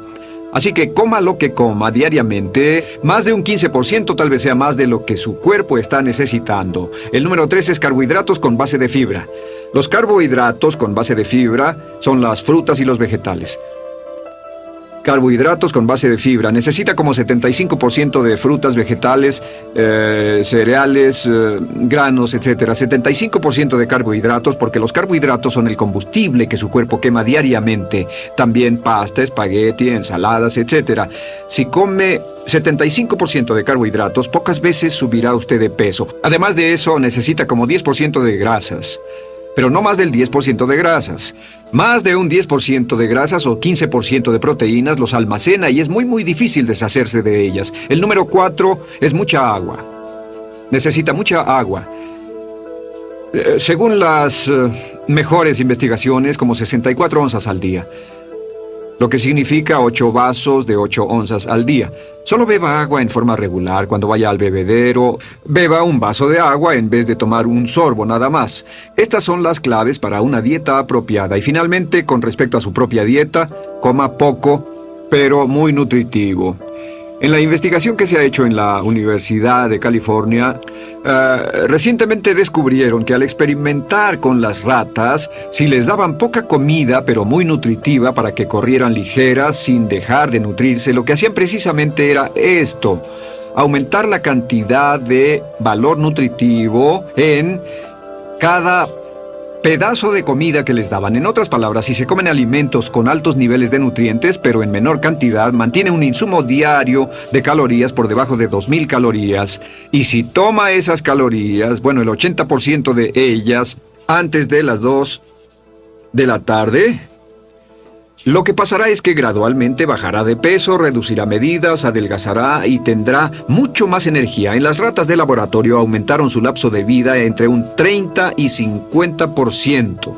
Así que coma lo que coma diariamente, más de un 15% tal vez sea más de lo que su cuerpo está necesitando. El número 3 es carbohidratos con base de fibra. Los carbohidratos con base de fibra son las frutas y los vegetales. carbohidratos con base de fibra. Necesita como 75% de frutas, vegetales, cereales, granos, etc. 75% de carbohidratos, porque los carbohidratos son el combustible que su cuerpo quema diariamente. También pasta, espagueti, ensaladas, etc. Si come 75% de carbohidratos, pocas veces subirá usted de peso. Además de eso, necesita como 10% de grasas. Pero no más del 10% de grasas. Más de un 10% de grasas o 15% de proteínas los almacena y es muy difícil deshacerse de ellas. El número 4 es mucha agua. Necesita mucha agua. Según las mejores investigaciones, como 64 onzas al día. Lo que significa 8 vasos de 8 onzas al día. Solo beba agua en forma regular cuando vaya al bebedero. Beba un vaso de agua en vez de tomar un sorbo nada más. Estas son las claves para una dieta apropiada. Y finalmente, con respecto a su propia dieta, coma poco, pero muy nutritivo. En la investigación que se ha hecho en la Universidad de California, recientemente descubrieron que al experimentar con las ratas, si les daban poca comida pero muy nutritiva para que corrieran ligeras sin dejar de nutrirse, lo que hacían precisamente era esto: aumentar la cantidad de valor nutritivo en cada pedazo de comida que les daban. En otras palabras, si se comen alimentos con altos niveles de nutrientes, pero en menor cantidad, mantiene un insumo diario de calorías por debajo de 2000 calorías. Y si toma esas calorías, bueno, el 80% de ellas, antes de las 2 de la tarde, lo que pasará es que gradualmente bajará de peso, reducirá medidas, adelgazará y tendrá mucho más energía. En las ratas de laboratorio aumentaron su lapso de vida entre un 30 y 50%.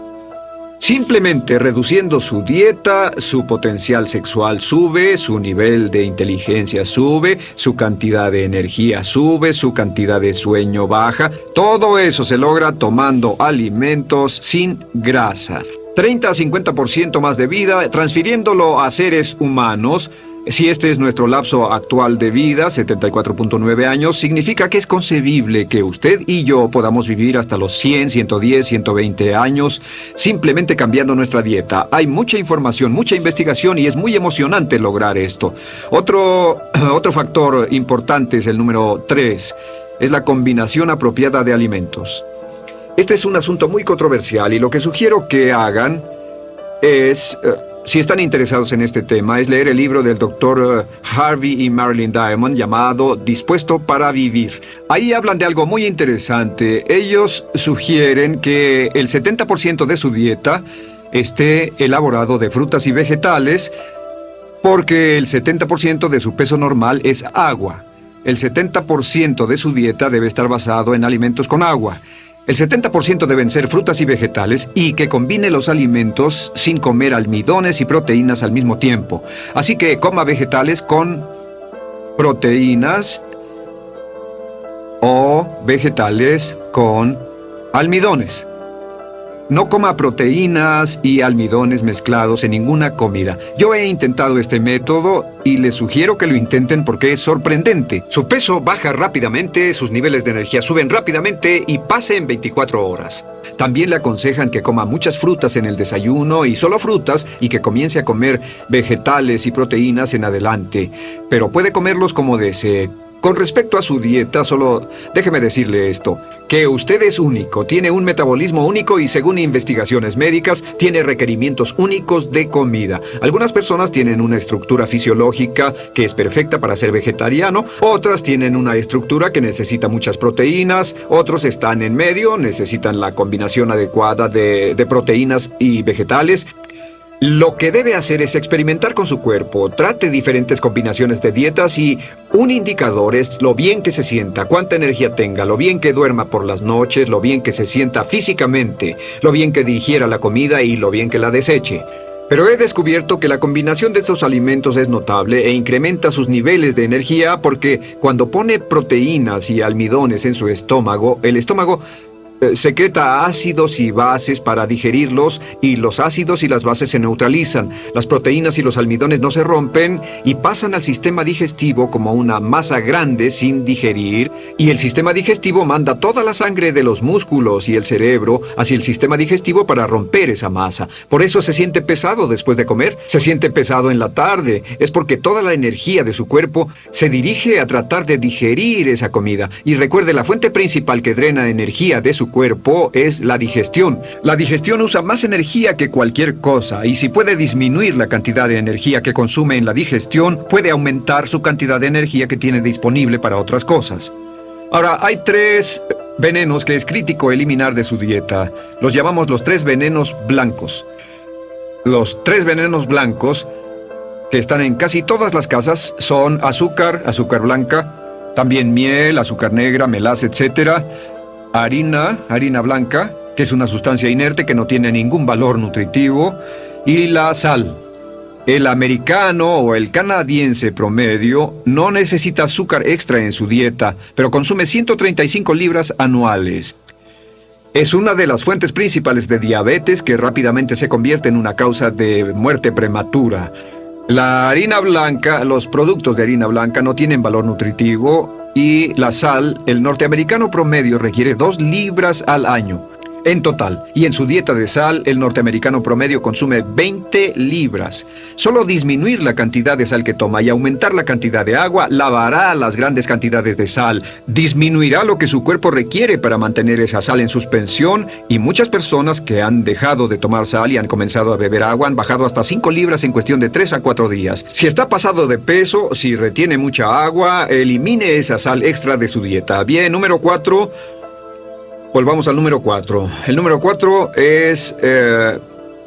Simplemente reduciendo su dieta, su potencial sexual sube, su nivel de inteligencia sube, su cantidad de energía sube, su cantidad de sueño baja. Todo eso se logra tomando alimentos sin grasa. 30 a 50% más de vida, transfiriéndolo a seres humanos. Si este es nuestro lapso actual de vida, 74.9 años, significa que es concebible que usted y yo podamos vivir hasta los 100, 110, 120 años, simplemente cambiando nuestra dieta. Hay mucha información, mucha investigación y es muy emocionante lograr esto. Otro factor importante es el número 3, es la combinación apropiada de alimentos. Este es un asunto muy controversial y lo que sugiero que hagan es, si están interesados en este tema, es leer el libro del Dr. Harvey y Marilyn Diamond llamado Dispuesto para Vivir. Ahí hablan de algo muy interesante. Ellos sugieren que el 70% de su dieta esté elaborado de frutas y vegetales porque el 70% de su peso normal es agua. El 70% de su dieta debe estar basado en alimentos con agua. El 70% deben ser frutas y vegetales y que combine los alimentos sin comer almidones y proteínas al mismo tiempo. Así que coma vegetales con proteínas o vegetales con almidones. No coma proteínas y almidones mezclados en ninguna comida. Yo he intentado este método y les sugiero que lo intenten porque es sorprendente. Su peso baja rápidamente, sus niveles de energía suben rápidamente y pasa en 24 horas. También le aconsejan que coma muchas frutas en el desayuno y solo frutas y que comience a comer vegetales y proteínas en adelante. Pero puede comerlos como desee. Con respecto a su dieta, solo déjeme decirle esto, que usted es único, tiene un metabolismo único y según investigaciones médicas, tiene requerimientos únicos de comida. Algunas personas tienen una estructura fisiológica que es perfecta para ser vegetariano, otras tienen una estructura que necesita muchas proteínas, otros están en medio, necesitan la combinación adecuada de proteínas y vegetales. Lo que debe hacer es experimentar con su cuerpo, trate diferentes combinaciones de dietas y un indicador es lo bien que se sienta, cuánta energía tenga, lo bien que duerma por las noches, lo bien que se sienta físicamente, lo bien que digiera la comida y lo bien que la deseche. Pero he descubierto que la combinación de estos alimentos es notable e incrementa sus niveles de energía porque cuando pone proteínas y almidones en su estómago, el estómago secreta ácidos y bases para digerirlos, y los ácidos y las bases se neutralizan. Las proteínas y los almidones no se rompen y pasan al sistema digestivo como una masa grande sin digerir, y el sistema digestivo manda toda la sangre de los músculos y el cerebro hacia el sistema digestivo para romper esa masa. Por eso se siente pesado después de comer, se siente pesado en la tarde. Es porque toda la energía de su cuerpo se dirige a tratar de digerir esa comida. Y recuerde, la fuente principal que drena energía de su cuerpo es la digestión. La digestión usa más energía que cualquier cosa, y si puede disminuir la cantidad de energía que consume en la digestión, puede aumentar su cantidad de energía que tiene disponible para otras cosas. Ahora, hay 3 venenos que es crítico eliminar de su dieta. Los llamamos los 3 venenos blancos. Los 3 venenos blancos que están en casi todas las casas son azúcar, azúcar blanca, también miel, azúcar negra, melaza, etc. Harina blanca, que es una sustancia inerte que no tiene ningún valor nutritivo, y la sal. El americano o el canadiense promedio no necesita azúcar extra en su dieta, pero consume 135 libras anuales. Es una de las fuentes principales de diabetes que rápidamente se convierte en una causa de muerte prematura. La harina blanca, los productos de harina blanca no tienen valor nutritivo, y la sal, el norteamericano promedio requiere 2 libras al año en total, y en su dieta de sal, el norteamericano promedio consume 20 libras. Solo disminuir la cantidad de sal que toma y aumentar la cantidad de agua lavará las grandes cantidades de sal, disminuirá lo que su cuerpo requiere para mantener esa sal en suspensión, y muchas personas que han dejado de tomar sal y han comenzado a beber agua han bajado hasta 5 libras en cuestión de 3 a 4 días. Si está pasado de peso, si retiene mucha agua, elimine esa sal extra de su dieta. Bien, número 4. Volvamos al número 4. El número 4 es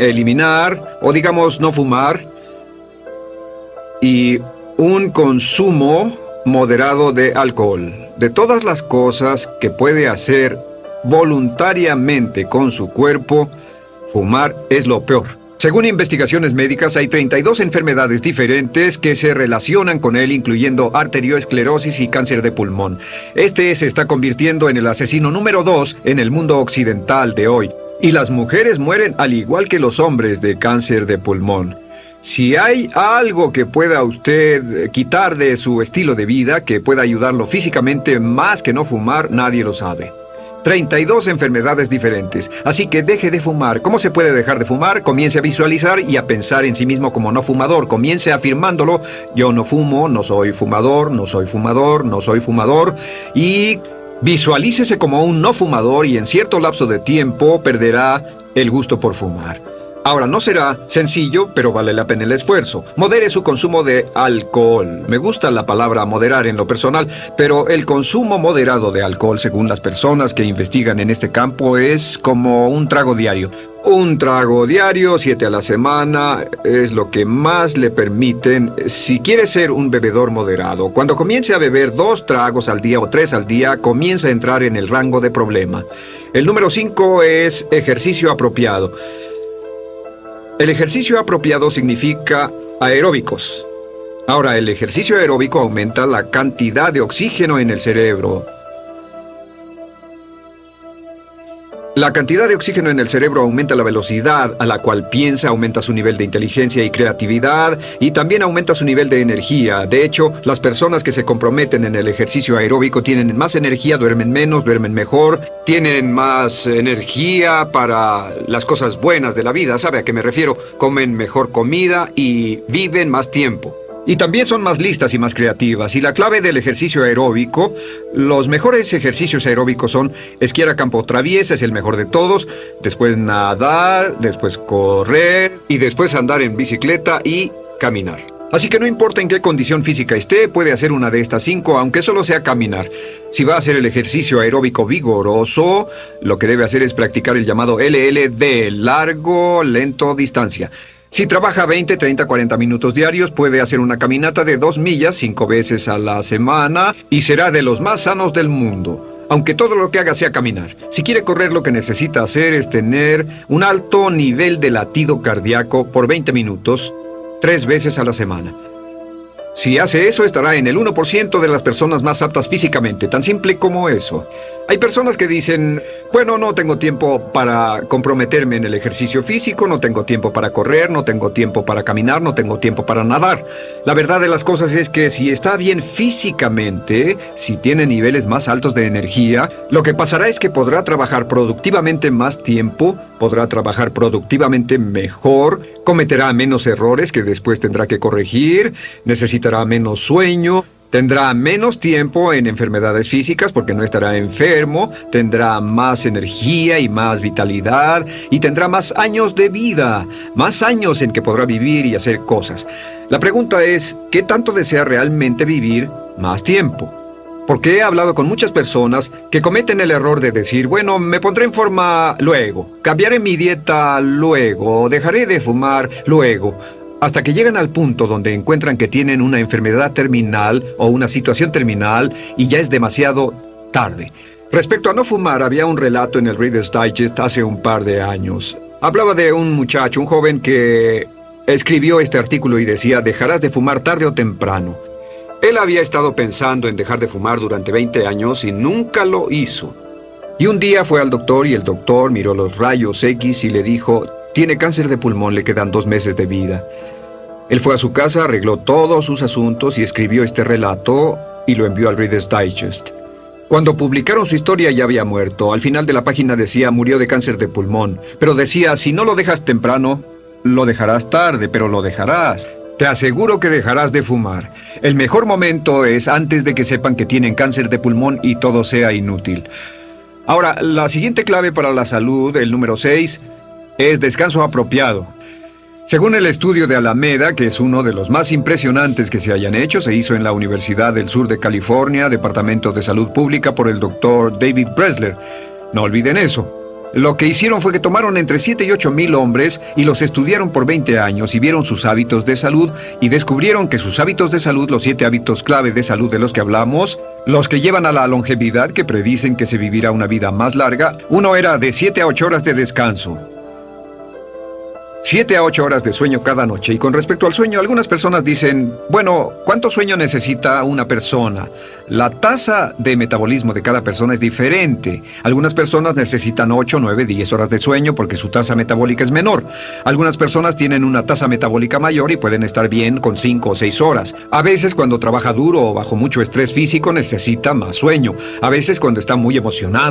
eliminar, o digamos no fumar, y un consumo moderado de alcohol. De todas las cosas que puede hacer voluntariamente con su cuerpo, fumar es lo peor. Según investigaciones médicas, hay 32 enfermedades diferentes que se relacionan con él, incluyendo arterioesclerosis y cáncer de pulmón. Este se está convirtiendo en el asesino número 2 en el mundo occidental de hoy. Y las mujeres mueren al igual que los hombres de cáncer de pulmón. Si hay algo que pueda usted quitar de su estilo de vida, que pueda ayudarlo físicamente más que no fumar, nadie lo sabe. 32 enfermedades diferentes. Así que deje de fumar. ¿Cómo se puede dejar de fumar? Comience a visualizar y a pensar en sí mismo como no fumador. Comience afirmándolo: yo no fumo, no soy fumador, no soy fumador, no soy fumador. Y visualícese como un no fumador, y en cierto lapso de tiempo perderá el gusto por fumar. Ahora, no será sencillo, pero vale la pena el esfuerzo. Modere su consumo de alcohol. Me gusta la palabra moderar en lo personal, pero el consumo moderado de alcohol, según las personas que investigan en este campo, es como un trago diario. Un trago diario, 7 a la semana, es lo que más le permiten si quiere ser un bebedor moderado. Cuando comience a beber 2 tragos al día o 3 al día, comienza a entrar en el rango de problema. El número 5 es ejercicio apropiado. El ejercicio apropiado significa aeróbicos. Ahora, el ejercicio aeróbico aumenta la cantidad de oxígeno en el cerebro. La cantidad de oxígeno en el cerebro aumenta la velocidad a la cual piensa, aumenta su nivel de inteligencia y creatividad, y también aumenta su nivel de energía. De hecho, las personas que se comprometen en el ejercicio aeróbico tienen más energía, duermen menos, duermen mejor, tienen más energía para las cosas buenas de la vida. ¿Sabe a qué me refiero? Comen mejor comida y viven más tiempo. Y también son más listas y más creativas. Y la clave del ejercicio aeróbico, los mejores ejercicios aeróbicos son esquiar a campo traviesa, es el mejor de todos, después nadar, después correr, y después andar en bicicleta y caminar. Así que no importa en qué condición física esté, puede hacer una de estas 5, aunque solo sea caminar. Si va a hacer el ejercicio aeróbico vigoroso, lo que debe hacer es practicar el llamado LLD, largo, lento, distancia. Si trabaja 20, 30, 40 minutos diarios, puede hacer una caminata de 2 millas 5 veces a la semana y será de los más sanos del mundo, aunque todo lo que haga sea caminar. Si quiere correr, lo que necesita hacer es tener un alto nivel de latido cardíaco por 20 minutos, 3 veces a la semana. Si hace eso, estará en el 1% de las personas más aptas físicamente, tan simple como eso. Hay personas que dicen, bueno, no tengo tiempo para comprometerme en el ejercicio físico, no tengo tiempo para correr, no tengo tiempo para caminar, no tengo tiempo para nadar. La verdad de las cosas es que si está bien físicamente, si tiene niveles más altos de energía, lo que pasará es que podrá trabajar productivamente más tiempo, podrá trabajar productivamente mejor, cometerá menos errores que después tendrá que corregir, necesitará menos sueño, tendrá menos tiempo en enfermedades físicas porque no estará enfermo, tendrá más energía y más vitalidad y tendrá más años de vida, más años en que podrá vivir y hacer cosas. La pregunta es, ¿qué tanto desea realmente vivir más tiempo? Porque he hablado con muchas personas que cometen el error de decir, bueno, me pondré en forma luego, cambiaré mi dieta luego, dejaré de fumar luego. Hasta que llegan al punto donde encuentran que tienen una enfermedad terminal o una situación terminal y ya es demasiado tarde. Respecto a no fumar, había un relato en el Reader's Digest hace un par de años. Hablaba de un muchacho, un joven que escribió este artículo y decía, dejarás de fumar tarde o temprano. Él había estado pensando en dejar de fumar durante 20 años y nunca lo hizo. Y un día fue al doctor y el doctor miró los rayos X y le dijo, tiene cáncer de pulmón, le quedan 2 meses de vida. Él fue a su casa, arregló todos sus asuntos y escribió este relato y lo envió al Reader's Digest. Cuando publicaron su historia ya había muerto. Al final de la página decía, murió de cáncer de pulmón. Pero decía, si no lo dejas temprano, lo dejarás tarde, pero lo dejarás. Te aseguro que dejarás de fumar. El mejor momento es antes de que sepan que tienen cáncer de pulmón y todo sea inútil. Ahora, la siguiente clave para la salud, el número 6, es descanso apropiado. Según el estudio de Alameda, que es uno de los más impresionantes que se hayan hecho, se hizo en la Universidad del Sur de California, Departamento de Salud Pública, por el doctor David Bresler. No olviden eso. Lo que hicieron fue que tomaron entre 7 y 8 mil hombres y los estudiaron por 20 años y vieron sus hábitos de salud y descubrieron que sus hábitos de salud, los 7 hábitos clave de salud de los que hablamos, los que llevan a la longevidad, que predicen que se vivirá una vida más larga, uno era de 7 a 8 horas de descanso. 7 a 8 horas de sueño cada noche. Y con respecto al sueño, algunas personas dicen, bueno, ¿cuánto sueño necesita una persona? La tasa de metabolismo de cada persona es diferente. Algunas personas necesitan 8, 9, 10 horas de sueño porque su tasa metabólica es menor. Algunas personas tienen una tasa metabólica mayor y pueden estar bien con 5 o 6 horas. A veces cuando trabaja duro o bajo mucho estrés físico necesita más sueño. A veces cuando está muy emocionado